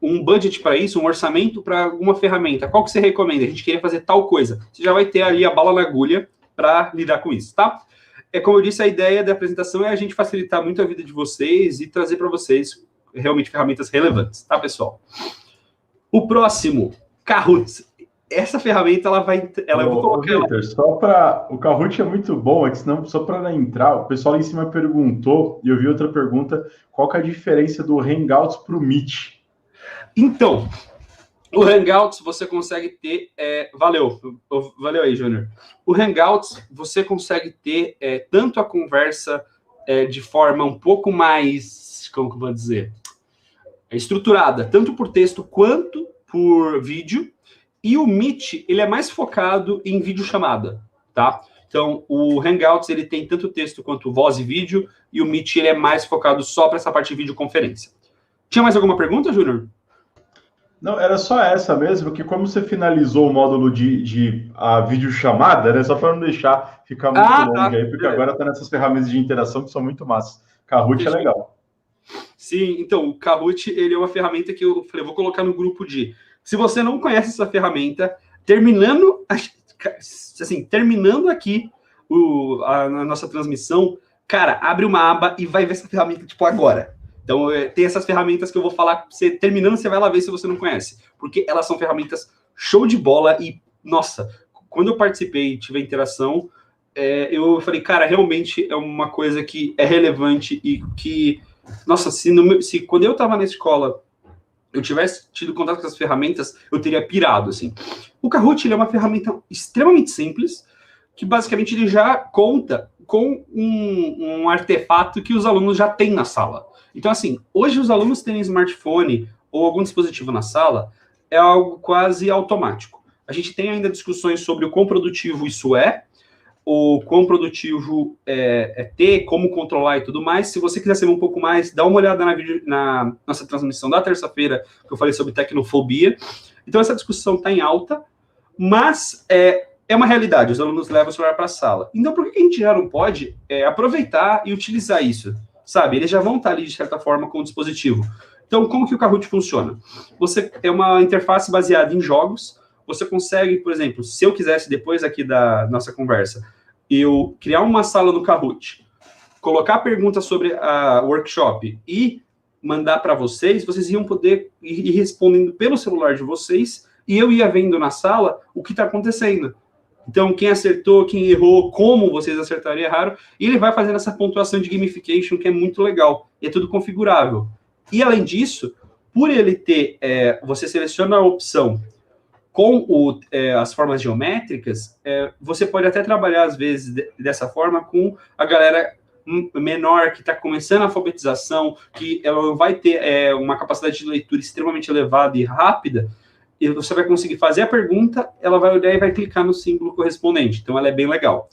S3: um budget para isso, um orçamento para alguma ferramenta. Qual que você recomenda? A gente queria fazer tal coisa. Você já vai ter ali a bala na agulha para lidar com isso, tá? Como eu disse, a ideia da apresentação é a gente facilitar muito a vida de vocês e trazer para vocês realmente ferramentas relevantes, tá, pessoal? O próximo, Kahoot. Essa ferramenta, eu vou colocar...
S1: Victor, o Kahoot é muito bom, senão, só para entrar, o pessoal lá em cima perguntou, e eu vi outra pergunta, qual que é a diferença do Hangouts para o Meet?
S3: Então, o Hangouts você consegue ter... valeu aí, Júnior. O Hangouts você consegue ter tanto a conversa de forma um pouco mais, como que eu vou dizer, estruturada, tanto por texto quanto por vídeo, e o Meet, ele é mais focado em videochamada, tá? Então, o Hangouts, ele tem tanto texto quanto voz e vídeo, e o Meet, ele é mais focado só para essa parte de videoconferência. Tinha mais alguma pergunta, Júnior?
S1: Não, era só essa mesmo, que como você finalizou o módulo de videochamada, né? Só para não deixar ficar muito longo aí, porque agora está nessas ferramentas de interação que são muito massas. Kahoot é legal.
S3: Sim, então, o Kahoot, ele é uma ferramenta que eu falei, vou colocar no grupo de... Se você não conhece essa ferramenta, terminando aqui a nossa transmissão, cara, abre uma aba e vai ver essa ferramenta, tipo, agora. Então, tem essas ferramentas que eu vou falar, você terminando, você vai lá ver se você não conhece. Porque elas são ferramentas show de bola e, nossa, quando eu participei e tive a interação, eu falei, cara, realmente é uma coisa que é relevante e que, nossa, se quando eu estava na escola, eu tivesse tido contato com essas ferramentas, eu teria pirado, assim. O Kahoot, ele é uma ferramenta extremamente simples, que basicamente ele já conta com um artefato que os alunos já têm na sala. Então, assim, hoje os alunos terem smartphone ou algum dispositivo na sala é algo quase automático. A gente tem ainda discussões sobre o quão produtivo isso é, o quão produtivo é ter, como controlar e tudo mais. Se você quiser saber um pouco mais, dá uma olhada na nossa transmissão da terça-feira, que eu falei sobre tecnofobia. Então, essa discussão está em alta, mas é uma realidade, os alunos levam o celular para a sala. Então, por que a gente já não pode aproveitar e utilizar isso? Sabe, eles já vão estar ali, de certa forma, com o dispositivo. Então, como que o Kahoot funciona? Você é uma interface baseada em jogos. Você consegue, por exemplo, se eu quisesse, depois aqui da nossa conversa, eu criar uma sala no Kahoot, colocar perguntas sobre a workshop e mandar para vocês, vocês iam poder ir respondendo pelo celular de vocês e eu ia vendo na sala o que está acontecendo. Então, quem acertou, quem errou, como vocês acertaram e erraram, e ele vai fazendo essa pontuação de gamification, que é muito legal. E é tudo configurável. E, além disso, por ele ter... você seleciona a opção com as formas geométricas, você pode até trabalhar, às vezes, dessa forma com a galera menor, que está começando a alfabetização, que ela vai ter uma capacidade de leitura extremamente elevada e rápida, e você vai conseguir fazer a pergunta, ela vai olhar e vai clicar no símbolo correspondente. Então, ela é bem legal.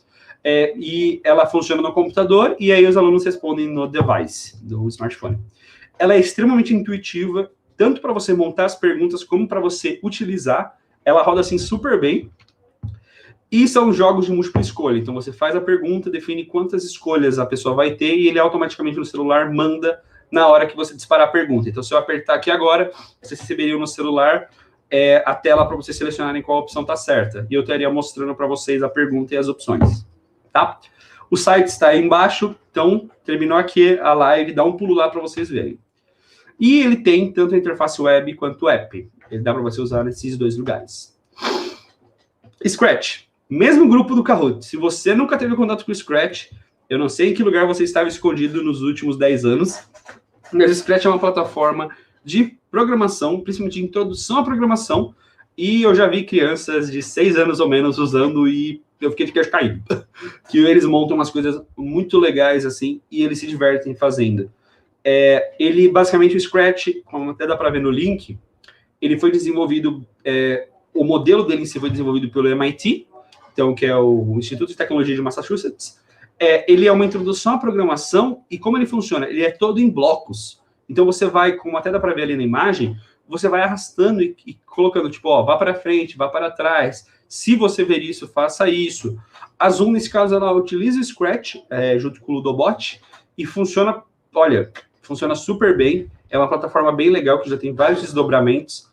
S3: E ela funciona no computador, e aí os alunos respondem no device, do smartphone. Ela é extremamente intuitiva, tanto para você montar as perguntas, como para você utilizar. Ela roda, assim, super bem. E são jogos de múltipla escolha. Então, você faz a pergunta, define quantas escolhas a pessoa vai ter, e ele automaticamente no celular manda na hora que você disparar a pergunta. Então, se eu apertar aqui agora, vocês receberiam no celular a tela para vocês selecionarem qual opção está certa. E eu estaria mostrando para vocês a pergunta e as opções. Tá? O site está aí embaixo, então terminou aqui a live, dá um pulo lá para vocês verem. E ele tem tanto a interface web quanto o app. Ele dá para você usar nesses dois lugares. Scratch. Mesmo grupo do Kahoot. Se você nunca teve contato com o Scratch, eu não sei em que lugar você estava escondido nos últimos 10 anos, mas o Scratch é uma plataforma de programação, principalmente de introdução à programação, e eu já vi crianças de 6 anos ou menos usando e eu fiquei de queixo caído. Que eles montam umas coisas muito legais, assim, e eles se divertem fazendo. Ele, basicamente, o Scratch, como até dá para ver no link, ele foi desenvolvido, o modelo dele em si foi desenvolvido pelo MIT, então, que é o Instituto de Tecnologia de Massachusetts. Ele é uma introdução à programação, e como ele funciona? Ele é todo em blocos. Então, você vai, como até dá para ver ali na imagem, você vai arrastando e colocando, tipo, ó, vá para frente, vá para trás. Se você ver isso, faça isso. A Zoom, nesse caso, ela utiliza o Scratch, junto com o Ludobot, e funciona, olha, funciona super bem. É uma plataforma bem legal, que já tem vários desdobramentos.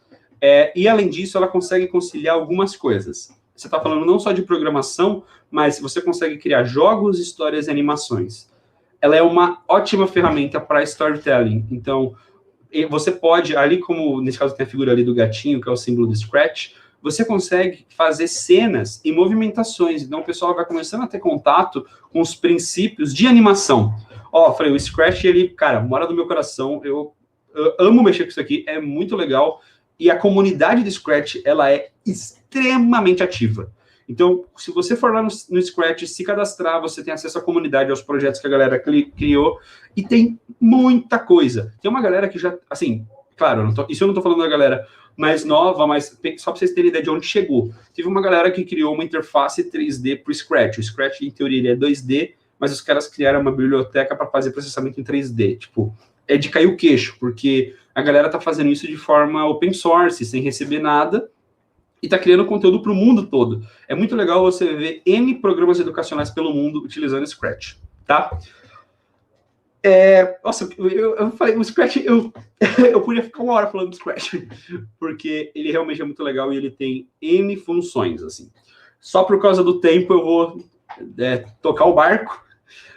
S3: E, além disso, ela consegue conciliar algumas coisas. Você está falando não só de programação, mas você consegue criar jogos, histórias e animações. Ela é uma ótima ferramenta para storytelling. Então, você pode, ali como, nesse caso tem a figura ali do gatinho, que é o símbolo do Scratch, você consegue fazer cenas e movimentações. Então, o pessoal vai começando a ter contato com os princípios de animação. Ó, falei, o Scratch, ele, cara, mora no meu coração. Eu amo mexer com isso aqui, é muito legal. E a comunidade do Scratch, ela é extremamente ativa. Então, se você for lá no Scratch, se cadastrar, você tem acesso à comunidade, aos projetos que a galera criou, e tem muita coisa. Tem uma galera que já, assim, claro, isso eu não tô falando da galera mais nova, mas só para vocês terem ideia de onde chegou. Teve uma galera que criou uma interface 3D para o Scratch. O Scratch, em teoria, ele é 2D, mas os caras criaram uma biblioteca para fazer processamento em 3D. Tipo, é de cair o queixo, porque a galera tá fazendo isso de forma open source, sem receber nada, e está criando conteúdo para o mundo todo. É muito legal você ver N programas educacionais pelo mundo utilizando Scratch, tá? Nossa, eu falei, o Scratch, eu podia ficar uma hora falando do Scratch, porque ele realmente é muito legal e ele tem N funções, assim. Só por causa do tempo eu vou tocar o barco,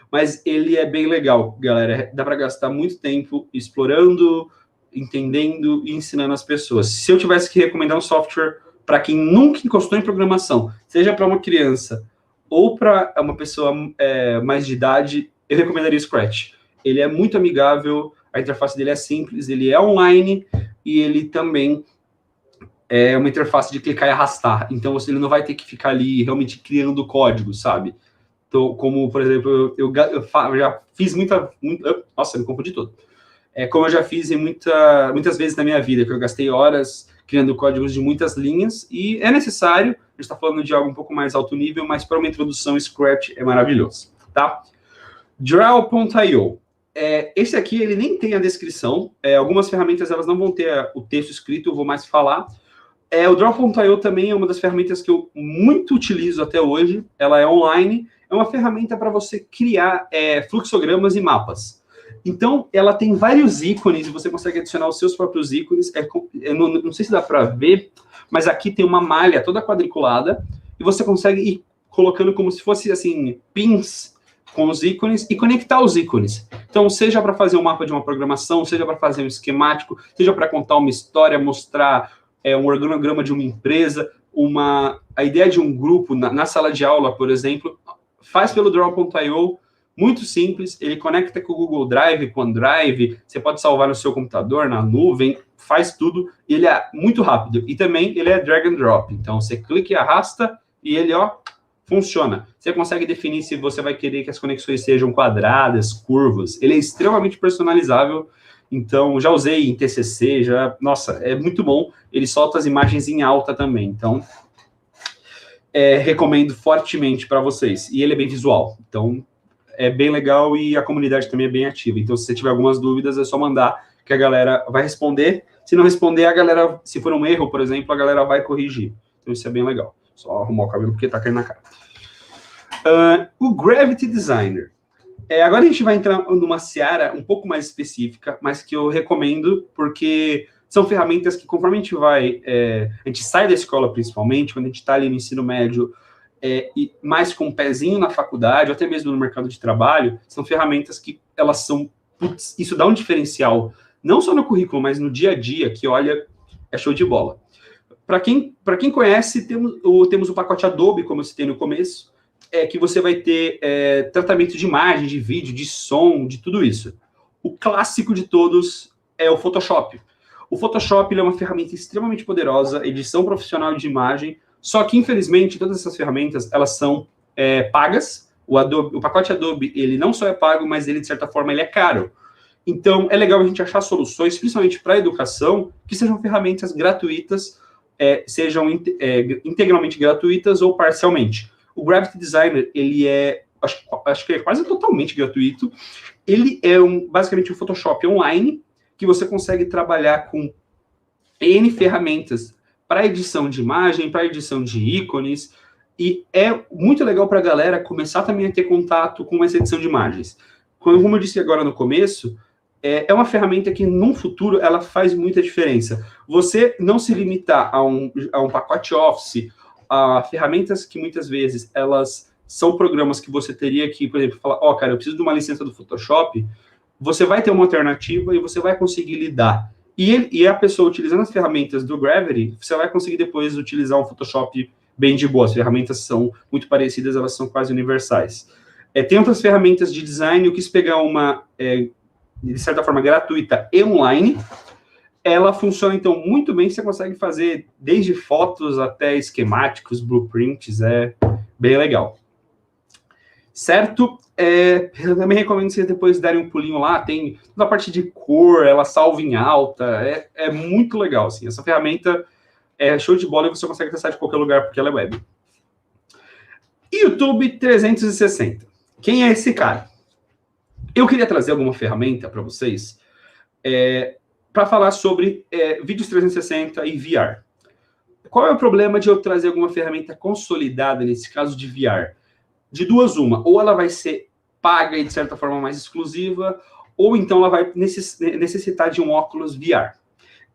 S3: mas ele é bem legal, galera. Dá para gastar muito tempo explorando, entendendo e ensinando as pessoas. Se eu tivesse que recomendar um software para quem nunca encostou em programação, seja para uma criança ou para uma pessoa mais de idade, eu recomendaria o Scratch. Ele é muito amigável, a interface dele é simples, ele é online, e ele também é uma interface de clicar e arrastar. Então, ele não vai ter que ficar ali realmente criando código, sabe? Então, como, por exemplo, eu já fiz muita... Nossa, me confundi todo. Como eu já fiz muitas vezes na minha vida, que eu gastei horas criando códigos de muitas linhas, e é necessário, a gente está falando de algo um pouco mais alto nível, mas para uma introdução, Scratch é maravilhoso, tá? Draw.io. Esse aqui, ele nem tem a descrição, algumas ferramentas elas não vão ter o texto escrito, eu vou mais falar. O Draw.io também é uma das ferramentas que eu muito utilizo até hoje, ela é online, é uma ferramenta para você criar fluxogramas e mapas. Então, ela tem vários ícones, e você consegue adicionar os seus próprios ícones. Eu não sei se dá para ver, mas aqui tem uma malha toda quadriculada, e você consegue ir colocando como se fosse, assim, pins com os ícones, e conectar os ícones. Então, seja para fazer um mapa de uma programação, seja para fazer um esquemático, seja para contar uma história, mostrar um organograma de uma empresa, a ideia de um grupo na sala de aula, por exemplo, faz pelo Draw.io, muito simples, ele conecta com o Google Drive, com o OneDrive, você pode salvar no seu computador, na nuvem, faz tudo, ele é muito rápido, e também ele é drag and drop, então você clica e arrasta, e ele, funciona. Você consegue definir se você vai querer que as conexões sejam quadradas, curvas, ele é extremamente personalizável, então já usei em TCC, nossa, é muito bom, ele solta as imagens em alta também, então recomendo fortemente para vocês, e ele é bem visual, então é bem legal e a comunidade também é bem ativa. Então, se você tiver algumas dúvidas, é só mandar que a galera vai responder. Se não responder, a galera, se for um erro, por exemplo, a galera vai corrigir. Então, isso é bem legal. Só arrumar o cabelo porque tá caindo na cara. O Gravity Designer. Agora a gente vai entrar numa seara um pouco mais específica, mas que eu recomendo porque são ferramentas que, conforme a gente sai da escola, principalmente, quando a gente está ali no ensino médio, e mais com um pezinho na faculdade, ou até mesmo no mercado de trabalho, são ferramentas que elas são... Putz, isso dá um diferencial, não só no currículo, mas no dia a dia, que, olha, é show de bola. Para quem conhece, temos o pacote Adobe, como eu citei no começo, que você vai ter tratamento de imagem, de vídeo, de som, de tudo isso. O clássico de todos é o Photoshop. O Photoshop ele é uma ferramenta extremamente poderosa, edição profissional de imagem, só que, infelizmente, todas essas ferramentas, elas são pagas. O pacote Adobe, ele não só é pago, mas ele, de certa forma, ele é caro. Então, é legal a gente achar soluções, principalmente para a educação, que sejam ferramentas gratuitas, sejam integralmente gratuitas ou parcialmente. O Gravity Designer, ele acho que é quase totalmente gratuito. Ele é basicamente um Photoshop online, que você consegue trabalhar com N ferramentas, para edição de imagem, para edição de ícones, e é muito legal para a galera começar também a ter contato com essa edição de imagens. Como eu disse agora no começo, é uma ferramenta que, num futuro, ela faz muita diferença. Você não se limitar a um pacote Office, a ferramentas que, muitas vezes, elas são programas que você teria que, por exemplo, falar, cara, eu preciso de uma licença do Photoshop, você vai ter uma alternativa e você vai conseguir lidar. E a pessoa utilizando as ferramentas do Gravity, você vai conseguir depois utilizar um Photoshop bem de boa. As ferramentas são muito parecidas, elas são quase universais. Tem outras ferramentas de design, eu quis pegar uma, de certa forma, gratuita e online. Ela funciona, então, muito bem, você consegue fazer desde fotos até esquemáticos, blueprints, é bem legal. Certo? Eu também recomendo vocês depois darem um pulinho lá, tem toda a parte de cor, ela salva em alta, é muito legal, assim, essa ferramenta é show de bola e você consegue testar de qualquer lugar, porque ela é web. YouTube 360. Quem é esse cara? Eu queria trazer alguma ferramenta para vocês, para falar sobre vídeos 360 e VR. Qual é o problema de eu trazer alguma ferramenta consolidada, nesse caso de VR? De duas, uma. Ou ela vai ser paga e, de certa forma, mais exclusiva, ou então ela vai necessitar de um óculos VR.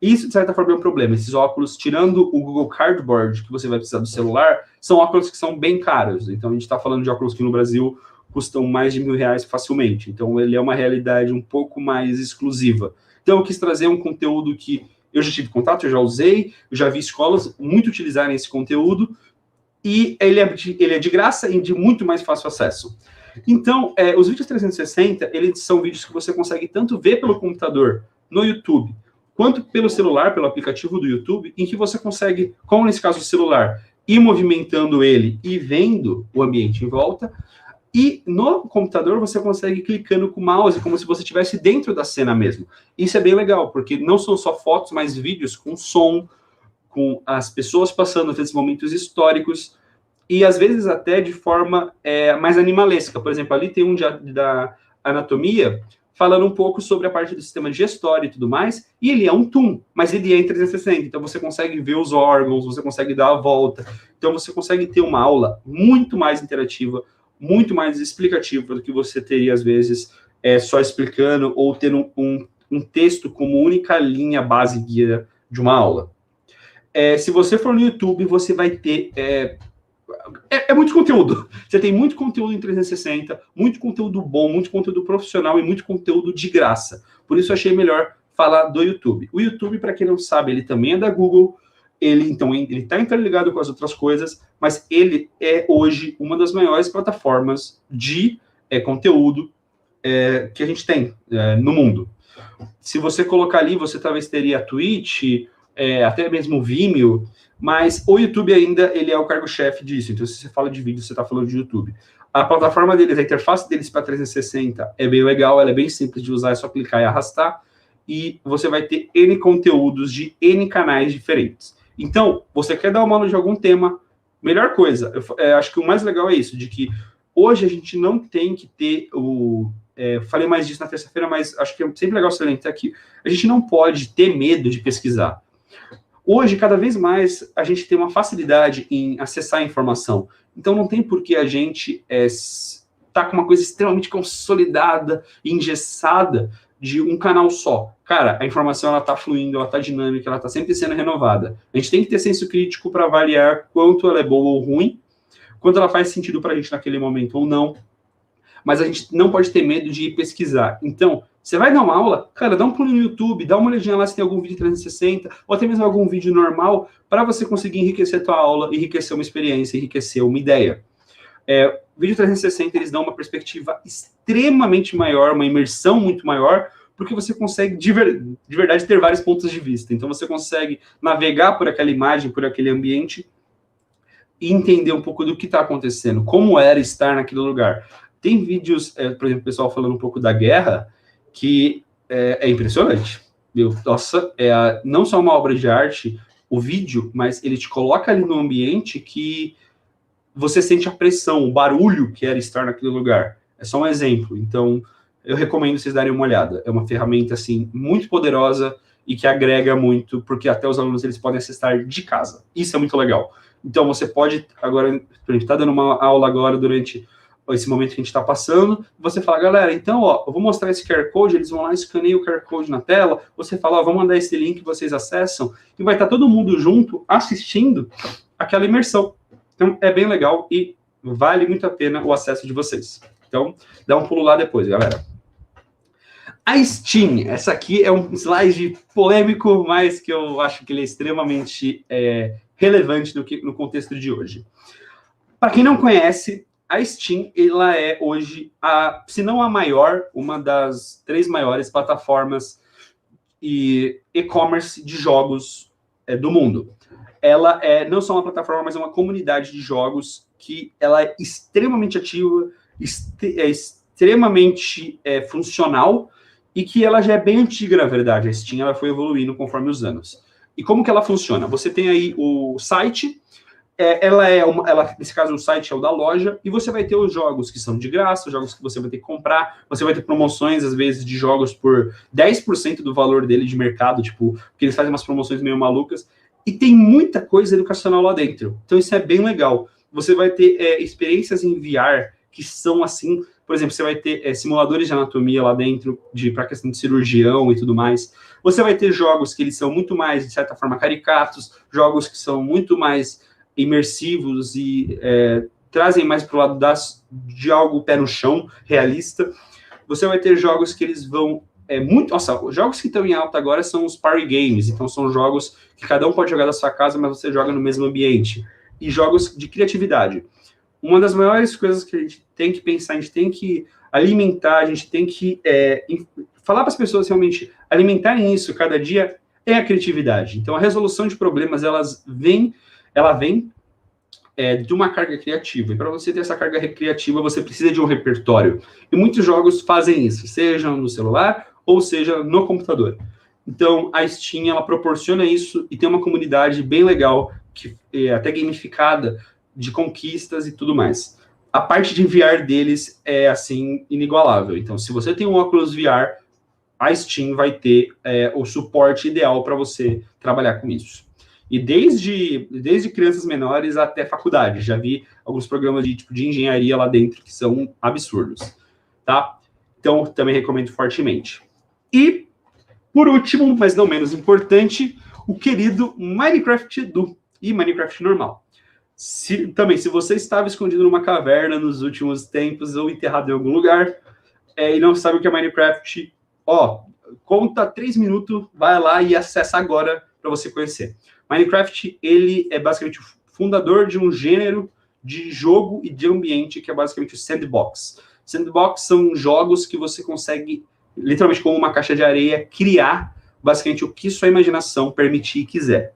S3: Isso, de certa forma, é um problema. Esses óculos, tirando o Google Cardboard, que você vai precisar do celular, são óculos que são bem caros. Então, a gente está falando de óculos que no Brasil custam mais de R$1.000 facilmente. Então, ele é uma realidade um pouco mais exclusiva. Então, eu quis trazer um conteúdo que eu já tive contato, eu já usei, eu já vi escolas muito utilizarem esse conteúdo, e ele é de graça e de muito mais fácil acesso. Então, os vídeos 360, eles são vídeos que você consegue tanto ver pelo computador no YouTube, quanto pelo celular, pelo aplicativo do YouTube, em que você consegue, como nesse caso o celular, ir movimentando ele e vendo o ambiente em volta. E no computador você consegue clicando com o mouse, como se você estivesse dentro da cena mesmo. Isso é bem legal, porque não são só fotos, mas vídeos com som, com as pessoas passando esses momentos históricos, e às vezes até de forma mais animalesca. Por exemplo, ali tem um da anatomia, falando um pouco sobre a parte do sistema digestório e tudo mais, e ele é um toon, mas ele é em 360, então você consegue ver os órgãos, você consegue dar a volta, então você consegue ter uma aula muito mais interativa, muito mais explicativa do que você teria, às vezes, só explicando ou tendo um texto como única linha base guia de uma aula. Se você for no YouTube, você vai ter... muito conteúdo. Você tem muito conteúdo em 360, muito conteúdo bom, muito conteúdo profissional e muito conteúdo de graça. Por isso eu achei melhor falar do YouTube. O YouTube, para quem não sabe, ele também é da Google. Ele está interligado com as outras coisas, mas ele é hoje uma das maiores plataformas de conteúdo que a gente tem no mundo. Se você colocar ali, você talvez teria a Twitch, até mesmo o Vimeo, mas o YouTube ainda ele é o cargo-chefe disso. Então, se você fala de vídeo, você está falando de YouTube. A plataforma deles, a interface deles para 360 é bem legal, ela é bem simples de usar, é só clicar e arrastar, e você vai ter N conteúdos de N canais diferentes. Então, você quer dar uma aula de algum tema, melhor coisa, acho que o mais legal é isso, de que hoje a gente não tem que ter falei mais disso na terça-feira, mas acho que é sempre legal salientar que a gente não pode ter medo de pesquisar. Hoje, cada vez mais, a gente tem uma facilidade em acessar a informação. Então, não tem por que a gente tá com uma coisa extremamente consolidada e engessada de um canal só. Cara, a informação ela tá fluindo, ela tá dinâmica, ela tá sempre sendo renovada. A gente tem que ter senso crítico para avaliar quanto ela é boa ou ruim, quanto ela faz sentido para a gente naquele momento ou não. Mas a gente não pode ter medo de ir pesquisar. Então, você vai dar uma aula, cara, dá um pulo no YouTube, dá uma olhadinha lá se tem algum vídeo 360, ou até mesmo algum vídeo normal, para você conseguir enriquecer a tua aula, enriquecer uma experiência, enriquecer uma ideia. Vídeo 360, eles dão uma perspectiva extremamente maior, uma imersão muito maior, porque você consegue, de verdade, ter vários pontos de vista. Então, você consegue navegar por aquela imagem, por aquele ambiente, e entender um pouco do que está acontecendo, como era estar naquele lugar. Tem vídeos, por exemplo, o pessoal falando um pouco da guerra, que é impressionante. Nossa, não só uma obra de arte, o vídeo, mas ele te coloca ali no ambiente que você sente a pressão, o barulho que era estar naquele lugar. É só um exemplo. Então, eu recomendo vocês darem uma olhada. É uma ferramenta, assim, muito poderosa e que agrega muito, porque até os alunos eles podem acessar de casa. Isso é muito legal. Então, você pode, agora, por exemplo, está dando uma aula agora durante esse momento que a gente está passando, você fala, galera, então, ó, eu vou mostrar esse QR Code, eles vão lá, escaneiam o QR Code na tela, você fala, ó, vou mandar esse link, vocês acessam, e vai estar todo mundo junto, assistindo aquela imersão. Então, é bem legal e vale muito a pena o acesso de vocês. Então, dá um pulo lá depois, galera. A Steam, essa aqui é um slide polêmico, mas que eu acho que ele é extremamente relevante no contexto de hoje. Para quem não conhece, a Steam, ela é hoje, se não a maior, uma das 3 maiores plataformas e e-commerce de jogos do mundo. Ela é não só uma plataforma, mas é uma comunidade de jogos que ela é extremamente ativa, extremamente funcional e que ela já é bem antiga, na verdade. A Steam ela foi evoluindo conforme os anos. E como que ela funciona? Você tem aí o site... nesse caso, o site é o da loja, e você vai ter os jogos que são de graça, os jogos que você vai ter que comprar, você vai ter promoções, às vezes, de jogos por 10% do valor dele de mercado, tipo, porque eles fazem umas promoções meio malucas, e tem muita coisa educacional lá dentro. Então, isso é bem legal. Você vai ter experiências em VR que são assim, por exemplo, você vai ter simuladores de anatomia lá dentro, para questão de cirurgião e tudo mais. Você vai ter jogos que eles são muito mais, de certa forma, caricatos, jogos que são muito mais imersivos e trazem mais para o lado de algo pé no chão, realista. Você vai ter jogos que eles vão os jogos que estão em alta agora são os party games, então são jogos que cada um pode jogar da sua casa, mas você joga no mesmo ambiente. E jogos de criatividade. Uma das maiores coisas que a gente tem que pensar, a gente tem que alimentar, a gente tem que falar para as pessoas realmente alimentarem isso cada dia, é a criatividade. Então, a resolução de problemas, ela vem de uma carga criativa. E para você ter essa carga criativa, você precisa de um repertório. E muitos jogos fazem isso, seja no celular ou seja no computador. Então, a Steam, ela proporciona isso e tem uma comunidade bem legal, que é até gamificada, de conquistas e tudo mais. A parte de VR deles é, assim, inigualável. Então, se você tem um óculos VR, a Steam vai ter o suporte ideal para você trabalhar com isso. E desde crianças menores até faculdade. Já vi alguns programas de engenharia lá dentro que são absurdos, tá? Então, também recomendo fortemente. E, por último, mas não menos importante, o querido Minecraft Edu e Minecraft normal. Se você estava escondido numa caverna nos últimos tempos ou enterrado em algum lugar e não sabe o que é Minecraft, conta 3 minutos, vai lá e acessa agora para você conhecer. Minecraft, ele é basicamente o fundador de um gênero de jogo e de ambiente que é basicamente o sandbox. Sandbox são jogos que você consegue, literalmente como uma caixa de areia, criar basicamente o que sua imaginação permitir e quiser.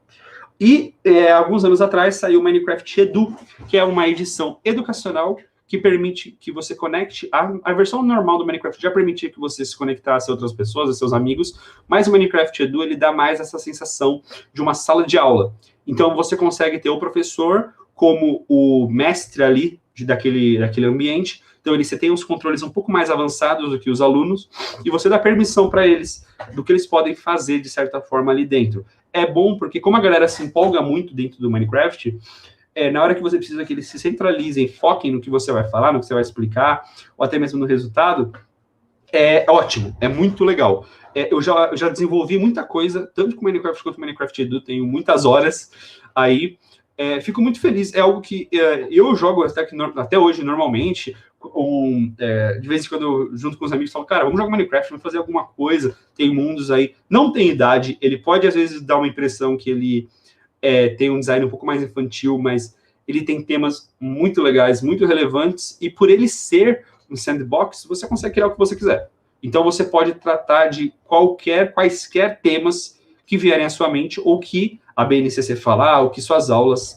S3: E alguns anos atrás saiu o Minecraft Edu, que é uma edição educacional que permite que você conecte. A versão normal do Minecraft já permitia que você se conectasse a outras pessoas, a seus amigos, mas o Minecraft Edu, ele dá mais essa sensação de uma sala de aula. Então, você consegue ter o professor como o mestre ali daquele ambiente. Então, você tem uns controles um pouco mais avançados do que os alunos, e você dá permissão para eles do que eles podem fazer, de certa forma, ali dentro. É bom porque, como a galera se empolga muito dentro do Minecraft, na hora que você precisa que eles se centralizem, foquem no que você vai falar, no que você vai explicar, ou até mesmo no resultado, é ótimo, é muito legal. Eu já desenvolvi muita coisa, tanto com Minecraft quanto com Minecraft Edu, tenho muitas horas aí. Fico muito feliz, é algo que eu jogo até hoje normalmente, de vez em quando, junto com os amigos, falo, cara, vamos jogar Minecraft, vamos fazer alguma coisa, tem mundos aí, não tem idade, ele pode às vezes dar uma impressão que ele tem um design um pouco mais infantil, mas ele tem temas muito legais, muito relevantes, e por ele ser um sandbox, você consegue criar o que você quiser. Então você pode tratar de quaisquer temas que vierem à sua mente, ou que a BNCC falar, ou que suas aulas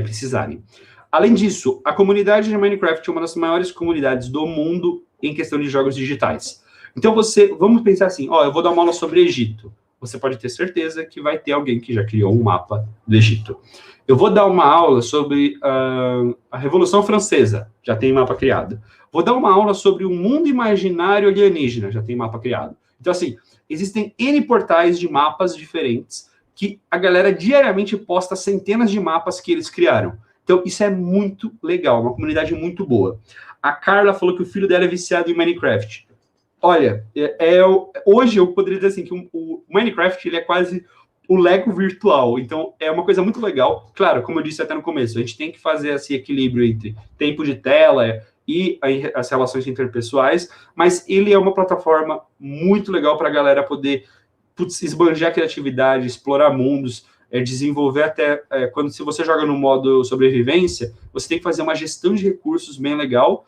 S3: precisarem. Além disso, a comunidade de Minecraft é uma das maiores comunidades do mundo em questão de jogos digitais. Então vamos pensar assim, eu vou dar uma aula sobre Egito. Você pode ter certeza que vai ter alguém que já criou um mapa do Egito. Eu vou dar uma aula sobre a Revolução Francesa, já tem mapa criado. Vou dar uma aula sobre o mundo imaginário alienígena, já tem mapa criado. Então, assim, existem N portais de mapas diferentes que a galera diariamente posta centenas de mapas que eles criaram. Então, isso é muito legal, uma comunidade muito boa. A Carla falou que o filho dela é viciado em Minecraft. Olha, hoje eu poderia dizer assim, que o Minecraft ele é quase o Lego virtual. Então, é uma coisa muito legal. Claro, como eu disse até no começo, a gente tem que fazer esse equilíbrio entre tempo de tela e as relações interpessoais, mas ele é uma plataforma muito legal para a galera poder esbanjar a criatividade, explorar mundos, desenvolver até... se você joga no modo sobrevivência, você tem que fazer uma gestão de recursos bem legal.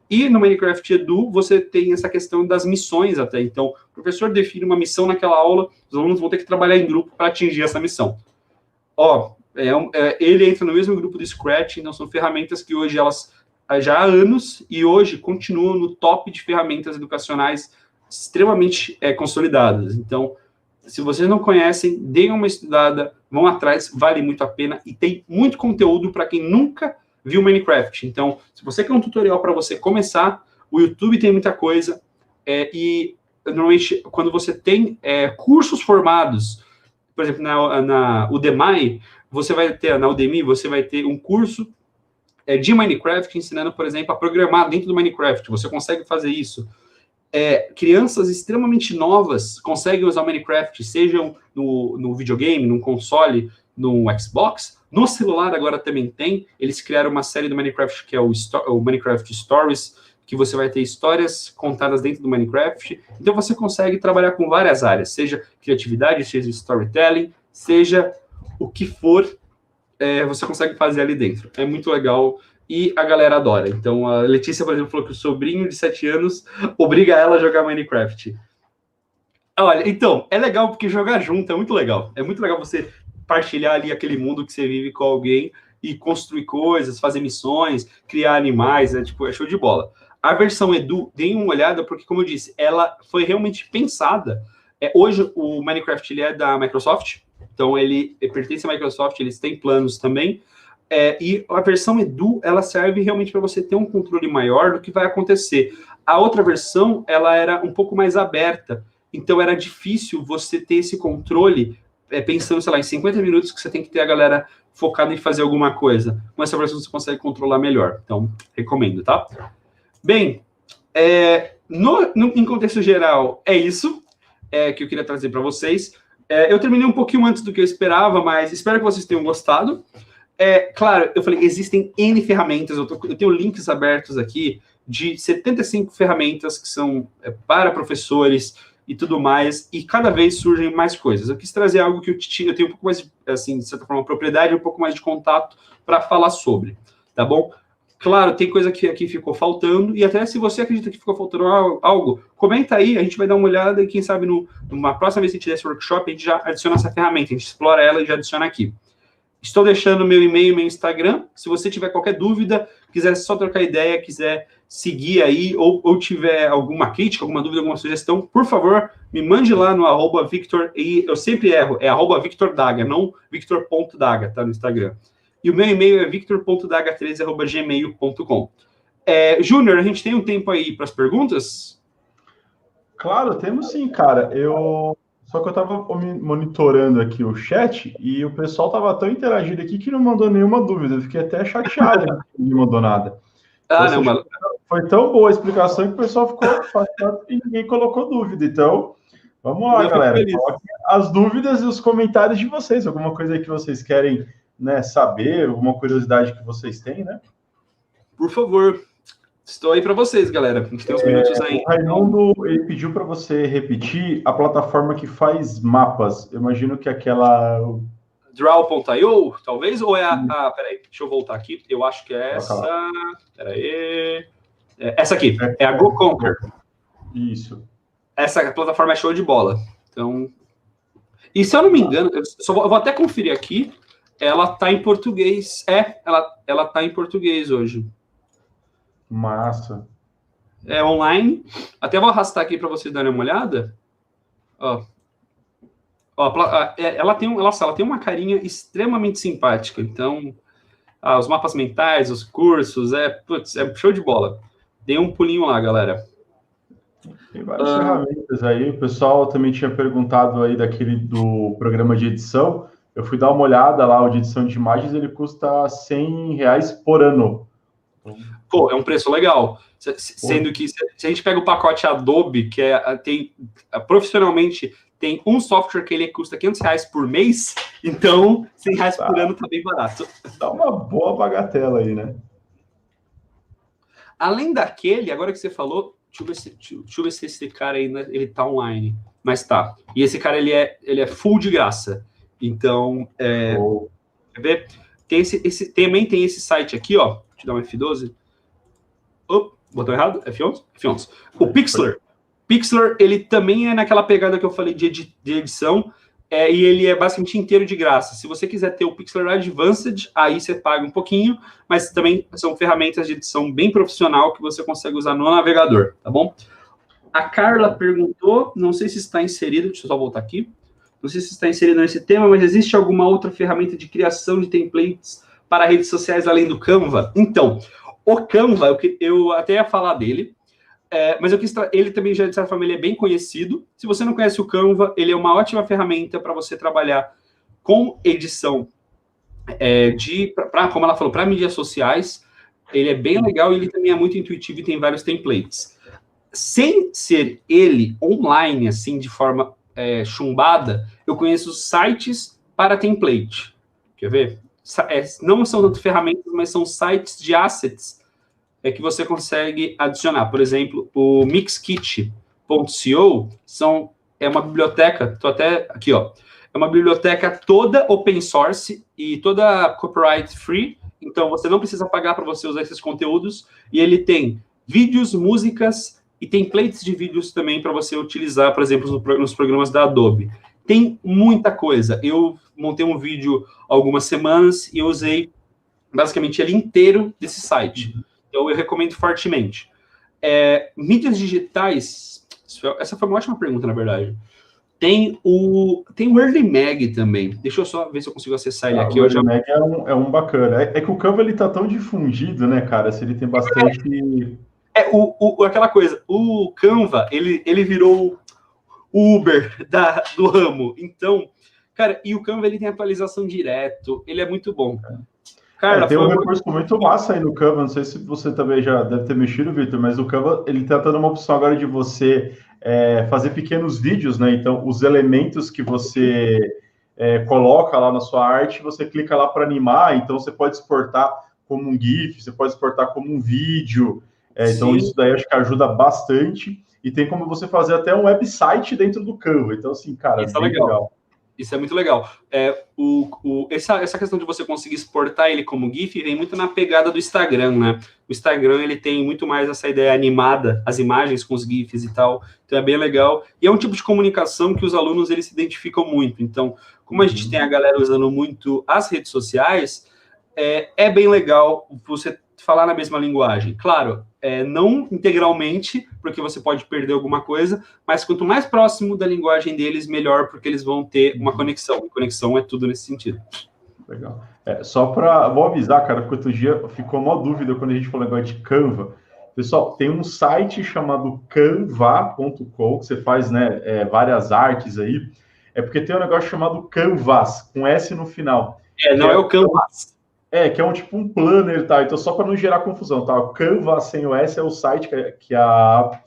S3: E no Minecraft Edu, você tem essa questão das missões até. Então, o professor define uma missão naquela aula, os alunos vão ter que trabalhar em grupo para atingir essa missão. Ele entra no mesmo grupo do Scratch, então são ferramentas que hoje elas já há anos e hoje continuam no top de ferramentas educacionais extremamente consolidadas. Então, se vocês não conhecem, deem uma estudada, vão atrás, vale muito a pena e tem muito conteúdo para quem nunca viu Minecraft. Então, se você quer um tutorial para você começar, o YouTube tem muita coisa, e normalmente quando você tem cursos formados, por exemplo, na Udemy, na Udemy, você vai ter um curso de Minecraft ensinando, por exemplo, a programar dentro do Minecraft. Você consegue fazer isso. Crianças extremamente novas conseguem usar o Minecraft, sejam no videogame, no console, no Xbox, no celular agora também tem. Eles criaram uma série do Minecraft que é o Minecraft Stories, que você vai ter histórias contadas dentro do Minecraft. Então você consegue trabalhar com várias áreas, seja criatividade, seja storytelling, seja o que for, você consegue fazer ali dentro. É muito legal e a galera adora. Então a Letícia, por exemplo, falou que o sobrinho de 7 anos obriga ela a jogar Minecraft. Olha, então, é legal porque jogar junto é muito legal. É muito legal você partilhar ali aquele mundo que você vive com alguém e construir coisas, fazer missões, criar animais, é show de bola. A versão Edu, deem uma olhada, porque, como eu disse, ela foi realmente pensada. Hoje, o Minecraft ele é da Microsoft, então ele pertence à Microsoft, eles têm planos também, e a versão Edu, ela serve realmente para você ter um controle maior do que vai acontecer. A outra versão, ela era um pouco mais aberta, então era difícil você ter esse controle, pensando, sei lá, em 50 minutos que você tem que ter a galera focada em fazer alguma coisa. Com essa versão você consegue controlar melhor, então recomendo, tá? Bem, em contexto geral, é isso que eu queria trazer para vocês. Eu terminei um pouquinho antes do que eu esperava, mas espero que vocês tenham gostado. Claro, eu falei, existem N ferramentas, eu tenho links abertos aqui de 75 ferramentas que são para professores e tudo mais, e cada vez surgem mais coisas. Eu quis trazer algo que eu tenho um pouco mais, assim, de certa forma, propriedade, um pouco mais de contato para falar sobre, tá bom? Claro, tem coisa que aqui ficou faltando, e até se você acredita que ficou faltando algo, comenta aí, a gente vai dar uma olhada, e quem sabe numa próxima vez que a gente der esse workshop, a gente já adiciona essa ferramenta, a gente explora ela e já adiciona aqui. Estou deixando meu e-mail e meu Instagram, se você tiver qualquer dúvida, quiser só trocar ideia, quiser seguir aí, ou tiver alguma crítica, alguma dúvida, alguma sugestão, por favor, me mande lá no @Victor, e eu sempre erro, é @VictorDaga, não Victor.daga, tá, no Instagram. E o meu e-mail é victor.daga13@gmail.com. Júnior, a gente tem um tempo aí para as perguntas?
S1: Claro, temos sim, cara. Só que eu estava monitorando aqui o chat e o pessoal estava tão interagido aqui que não mandou nenhuma dúvida. Eu fiquei até chateado que não mandou nada.
S3: Não, mas...
S1: Foi tão boa a explicação que o pessoal ficou afastado e ninguém colocou dúvida. Então, vamos lá, galera. Coloquem as dúvidas e os comentários de vocês. Alguma coisa aí que vocês querem, né, saber, alguma curiosidade que vocês têm, né?
S3: Por favor. Estou aí para vocês, galera. A gente tem uns minutos aí.
S1: O Raimundo, ele pediu para você repetir a plataforma que faz mapas. Eu imagino que aquela...
S3: Draw.io, talvez? Ou é peraí, deixa eu voltar aqui. Eu acho que é essa... Peraí... essa aqui. É a GoConquer.
S1: Isso.
S3: Essa plataforma é show de bola. Então... E se eu não me engano, eu vou até conferir aqui. Ela tá em português. Ela tá em português hoje.
S1: Massa.
S3: É online. Até vou arrastar aqui para vocês darem uma olhada. Ela tem uma carinha extremamente simpática. Então, os mapas mentais, os cursos, é show de bola. Dê um pulinho lá, galera.
S1: Tem várias ferramentas aí. O pessoal também tinha perguntado aí do programa de edição. Eu fui dar uma olhada lá, o de edição de imagens, ele custa R$100 por ano.
S3: Pô, é um preço legal. Sendo que se a gente pega o pacote Adobe, que profissionalmente tem um software que ele custa R$500 por mês, então R$100 por ano tá bem barato.
S1: Dá uma boa bagatela aí, né?
S3: Além daquele, agora que você falou, deixa eu ver se esse cara aí, ele tá online. Mas tá. E esse cara, ele é full de graça. Então, quer ver? Também tem esse site aqui, ó. Deixa eu dar um F12. Botou errado? F11? F11. O Pixlr. Pixlr, ele também é naquela pegada que eu falei de edição, e ele é basicamente inteiro de graça. Se você quiser ter o Pixlr Advanced, aí você paga um pouquinho, mas também são ferramentas de edição bem profissional que você consegue usar no navegador, tá bom? A Carla perguntou, não sei se está inserido, deixa eu só voltar aqui, não sei se está inserido nesse tema, mas existe alguma outra ferramenta de criação de templates para redes sociais além do Canva? Então, o Canva, eu até ia falar dele, mas ele também já, de certa forma, ele é bem conhecido. Se você não conhece o Canva, ele é uma ótima ferramenta para você trabalhar com edição como ela falou, para mídias sociais. Ele é bem legal e ele também é muito intuitivo e tem vários templates. Sem ser ele online, assim, de forma chumbada, eu conheço sites para template. Quer ver? Não são tanto ferramentas, mas são sites de assets que você consegue adicionar. Por exemplo, o mixkit.co é uma biblioteca, estou até aqui, ó, é uma biblioteca toda open source e toda copyright free, então você não precisa pagar para você usar esses conteúdos, e ele tem vídeos, músicas e templates de vídeos também para você utilizar, por exemplo, nos programas da Adobe. Tem muita coisa. Eu montei um vídeo há algumas semanas e eu usei basicamente ele inteiro desse site. Então, eu recomendo fortemente. Mídias digitais, essa foi uma ótima pergunta, na verdade. Tem o Early Mag também. Deixa eu só ver se eu consigo acessar ele aqui.
S1: O Early Mag é um bacana. É que o Canva, ele tá tão difundido, né, cara? Se ele tem bastante...
S3: Aquela coisa, o Canva, ele virou o Uber do ramo. Então, cara, e o Canva, ele tem atualização direto. Ele é muito bom. Cara,
S1: tem um recurso muito massa aí no Canva, não sei se você também já deve ter mexido, Victor, mas o Canva, ele tá dando uma opção agora de você fazer pequenos vídeos, né? Então, os elementos que você coloca lá na sua arte, você clica lá para animar, então você pode exportar como um GIF, você pode exportar como um vídeo, então isso daí acho que ajuda bastante, e tem como você fazer até um website dentro do Canva, então assim, cara,
S3: isso é legal. Isso é muito legal. Essa questão de você conseguir exportar ele como GIF vem muito na pegada do Instagram, né? O Instagram, ele tem muito mais essa ideia animada, as imagens com os GIFs e tal. Então, é bem legal. E é um tipo de comunicação que os alunos, eles se identificam muito. Então, como a gente tem a galera usando muito as redes sociais, é bem legal você falar na mesma linguagem. Claro, não integralmente, porque você pode perder alguma coisa, mas quanto mais próximo da linguagem deles, melhor, porque eles vão ter uma conexão. E conexão é tudo nesse sentido.
S1: Legal. Vou avisar, cara, porque outro dia ficou uma dúvida quando a gente falou negócio de Canva. Pessoal, tem um site chamado canva.com, que você faz, né, várias artes aí. É porque tem um negócio chamado Canvas, com S no final.
S3: Não é o Canvas.
S1: Que é tipo um planner e tal. Então, só para não gerar confusão, tá? O Canva sem o S é o site que a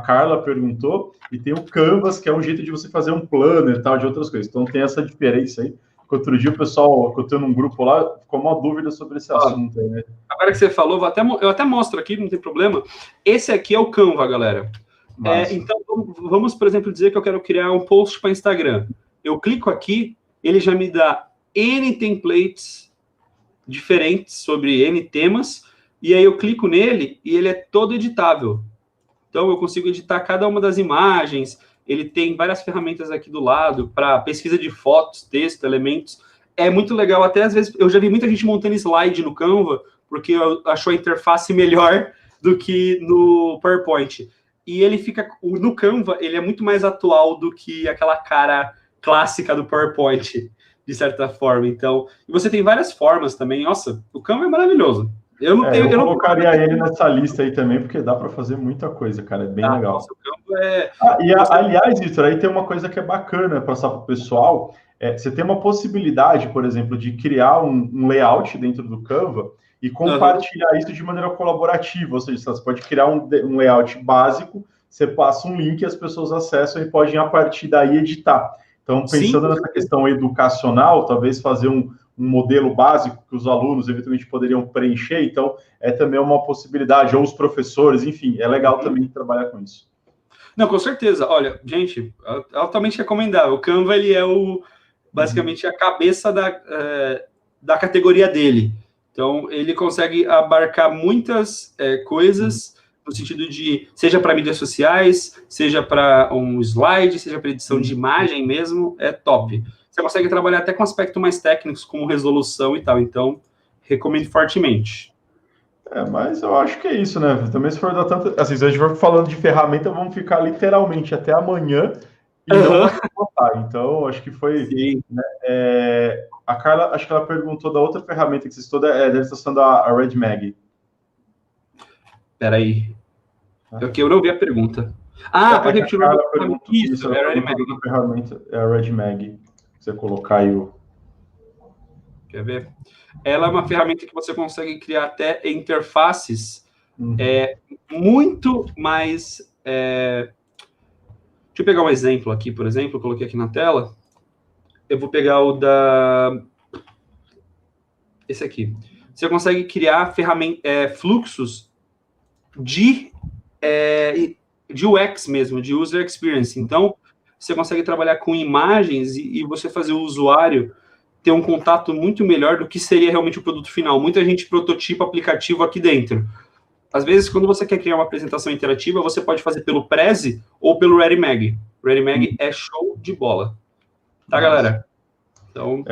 S1: Carla perguntou, e tem o Canvas, que é um jeito de você fazer um planner e tal, de outras coisas. Então, tem essa diferença aí. Outro dia, o pessoal, que eu tenho num grupo lá, ficou uma dúvida sobre esse assunto aí, né?
S3: Agora que você falou, eu até mostro aqui, não tem problema. Esse aqui é o Canva, galera. Então, vamos, por exemplo, dizer que eu quero criar um post para Instagram. Eu clico aqui, ele já me dá N templates diferentes sobre N temas, e aí eu clico nele e ele é todo editável. Então, eu consigo editar cada uma das imagens, ele tem várias ferramentas aqui do lado para pesquisa de fotos, texto, elementos. É muito legal, até às vezes, eu já vi muita gente montando slide no Canva, porque achou a interface melhor do que no PowerPoint. E ele fica, no Canva, ele é muito mais atual do que aquela cara clássica do PowerPoint, de certa forma. Então, e você tem várias formas também. Nossa, o Canva é maravilhoso. Eu
S1: colocaria ele nessa lista aí também, porque dá para fazer muita coisa, cara. É bem legal. Nossa, o Canva aliás, Vitor, aí tem uma coisa que é bacana passar para o pessoal. Você tem uma possibilidade, por exemplo, de criar um layout dentro do Canva e compartilhar isso de maneira colaborativa. Ou seja, você pode criar um layout básico, você passa um link e as pessoas acessam e podem, a partir daí, editar. Então, pensando nessa questão educacional, talvez fazer um modelo básico que os alunos eventualmente poderiam preencher, então é também uma possibilidade, ou os professores, enfim, é legal também trabalhar com isso.
S3: Não, com certeza. Olha, gente, altamente recomendável. O Canva, ele é basicamente a cabeça da categoria dele. Então, ele consegue abarcar muitas coisas, no sentido de, seja para mídias sociais, seja para um slide, seja para edição de imagem mesmo, é top. Você consegue trabalhar até com aspectos mais técnicos, como resolução e tal. Então, recomendo fortemente.
S1: Mas eu acho que é isso, né? Também se for dar tanto... Assim, se a gente for falando de ferramenta, vamos ficar literalmente até amanhã e não vai voltar. Então, acho que foi... Né, a Carla, acho que ela perguntou da outra ferramenta que vocês toda deve estar sendo a Red Mag.
S3: Peraí. Eu não vi a pergunta. Pode repetir.
S1: Isso, é a Red Mag. É a Red Mag. Você colocar aí o...
S3: Quer ver? Ela é uma ferramenta que você consegue criar até interfaces muito mais... Deixa eu pegar um exemplo aqui, por exemplo. Eu coloquei aqui na tela. Eu vou pegar o esse aqui. Você consegue criar fluxos de UX mesmo, de User Experience. Então, você consegue trabalhar com imagens e você fazer o usuário ter um contato muito melhor do que seria realmente o produto final. Muita gente prototipa aplicativo aqui dentro. às vezes, quando você quer criar uma apresentação interativa, você pode fazer pelo Prezi ou pelo ReadyMag. O ReadyMag é show de bola. Tá, galera? Então...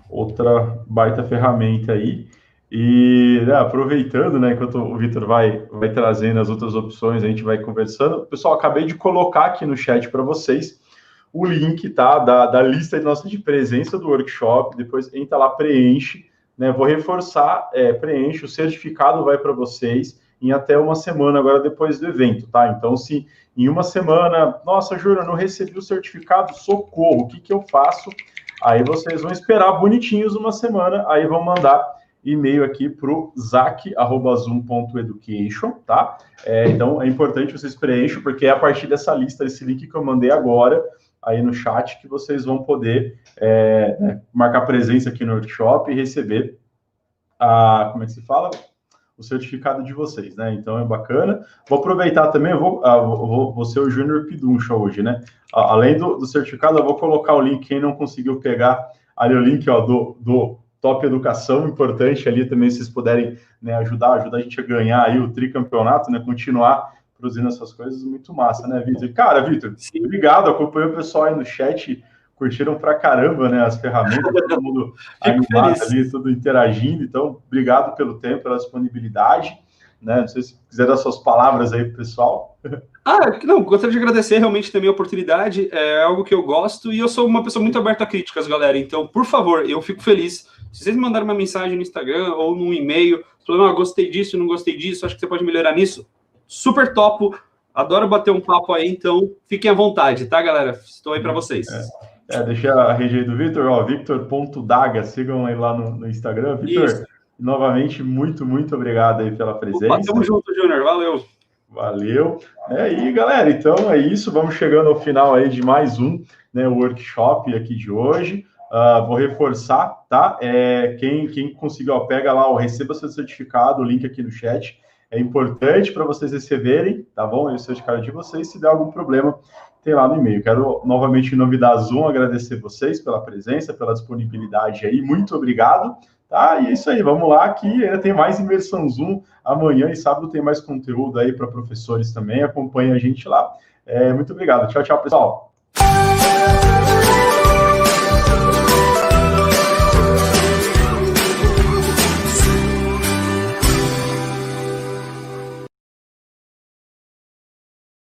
S1: outra baita ferramenta aí. E aproveitando, né, enquanto o Vitor vai trazendo as outras opções, a gente vai conversando. Pessoal, acabei de colocar aqui no chat para vocês o link, tá, da lista nossa de presença do workshop. Depois entra lá, preenche, né? Vou reforçar, preenche, o certificado vai para vocês em até uma semana agora depois do evento, tá? Então, se em uma semana, nossa, Júnior, não recebi o certificado, socorro, o que que eu faço? Aí vocês vão esperar bonitinhos uma semana, aí vão mandar e-mail aqui para o zac@zoom.education, tá? Então, é importante vocês preencham, porque é a partir dessa lista, esse link que eu mandei agora, aí no chat, que vocês vão poder marcar presença aqui no workshop e receber como é que se fala? O certificado de vocês, né? Então, é bacana. Vou aproveitar também, eu vou ser o Júnior Piduncha hoje, né? Além do certificado, eu vou colocar o link, quem não conseguiu pegar ali o link, ó, do Top Educação, importante ali também, se vocês puderem, né, ajudar a gente a ganhar aí o tricampeonato, né, continuar produzindo essas coisas, muito massa, né, Vitor? Cara, Vitor, obrigado, acompanhei o pessoal aí no chat, curtiram pra caramba, né, as ferramentas, todo mundo animado ali, tudo interagindo, então, obrigado pelo tempo, pela disponibilidade, né, não sei se quiser dar suas palavras aí pro pessoal.
S3: Não, gostaria de agradecer realmente também a oportunidade, é algo que eu gosto, e eu sou uma pessoa muito aberta a críticas, galera, então, por favor, eu fico feliz. Se vocês me mandarem uma mensagem no Instagram ou num e-mail, falando, gostei disso, não gostei disso, acho que você pode melhorar nisso, super topo, adoro bater um papo aí, então fiquem à vontade, tá, galera? Estou aí para vocês.
S1: Deixa a rede aí do Vitor, ó, Victor.daga, sigam aí lá no Instagram. Vitor, novamente, muito, muito obrigado aí pela presença.
S3: Tamo junto, Júnior, valeu.
S1: Valeu. E galera, então é isso, vamos chegando ao final aí de mais um, né, workshop aqui de hoje. Vou reforçar, tá? Quem conseguiu, pega lá, receba seu certificado, o link aqui no chat. É importante para vocês receberem, tá bom? O certificado de vocês, se der algum problema, tem lá no e-mail. Quero novamente, em nome da Zoom, agradecer vocês pela presença, pela disponibilidade aí. Muito obrigado, tá? E é isso aí, vamos lá, que ainda tem mais imersão Zoom. Amanhã e sábado tem mais conteúdo aí para professores também. Acompanhe a gente lá. Muito obrigado. Tchau, tchau, pessoal.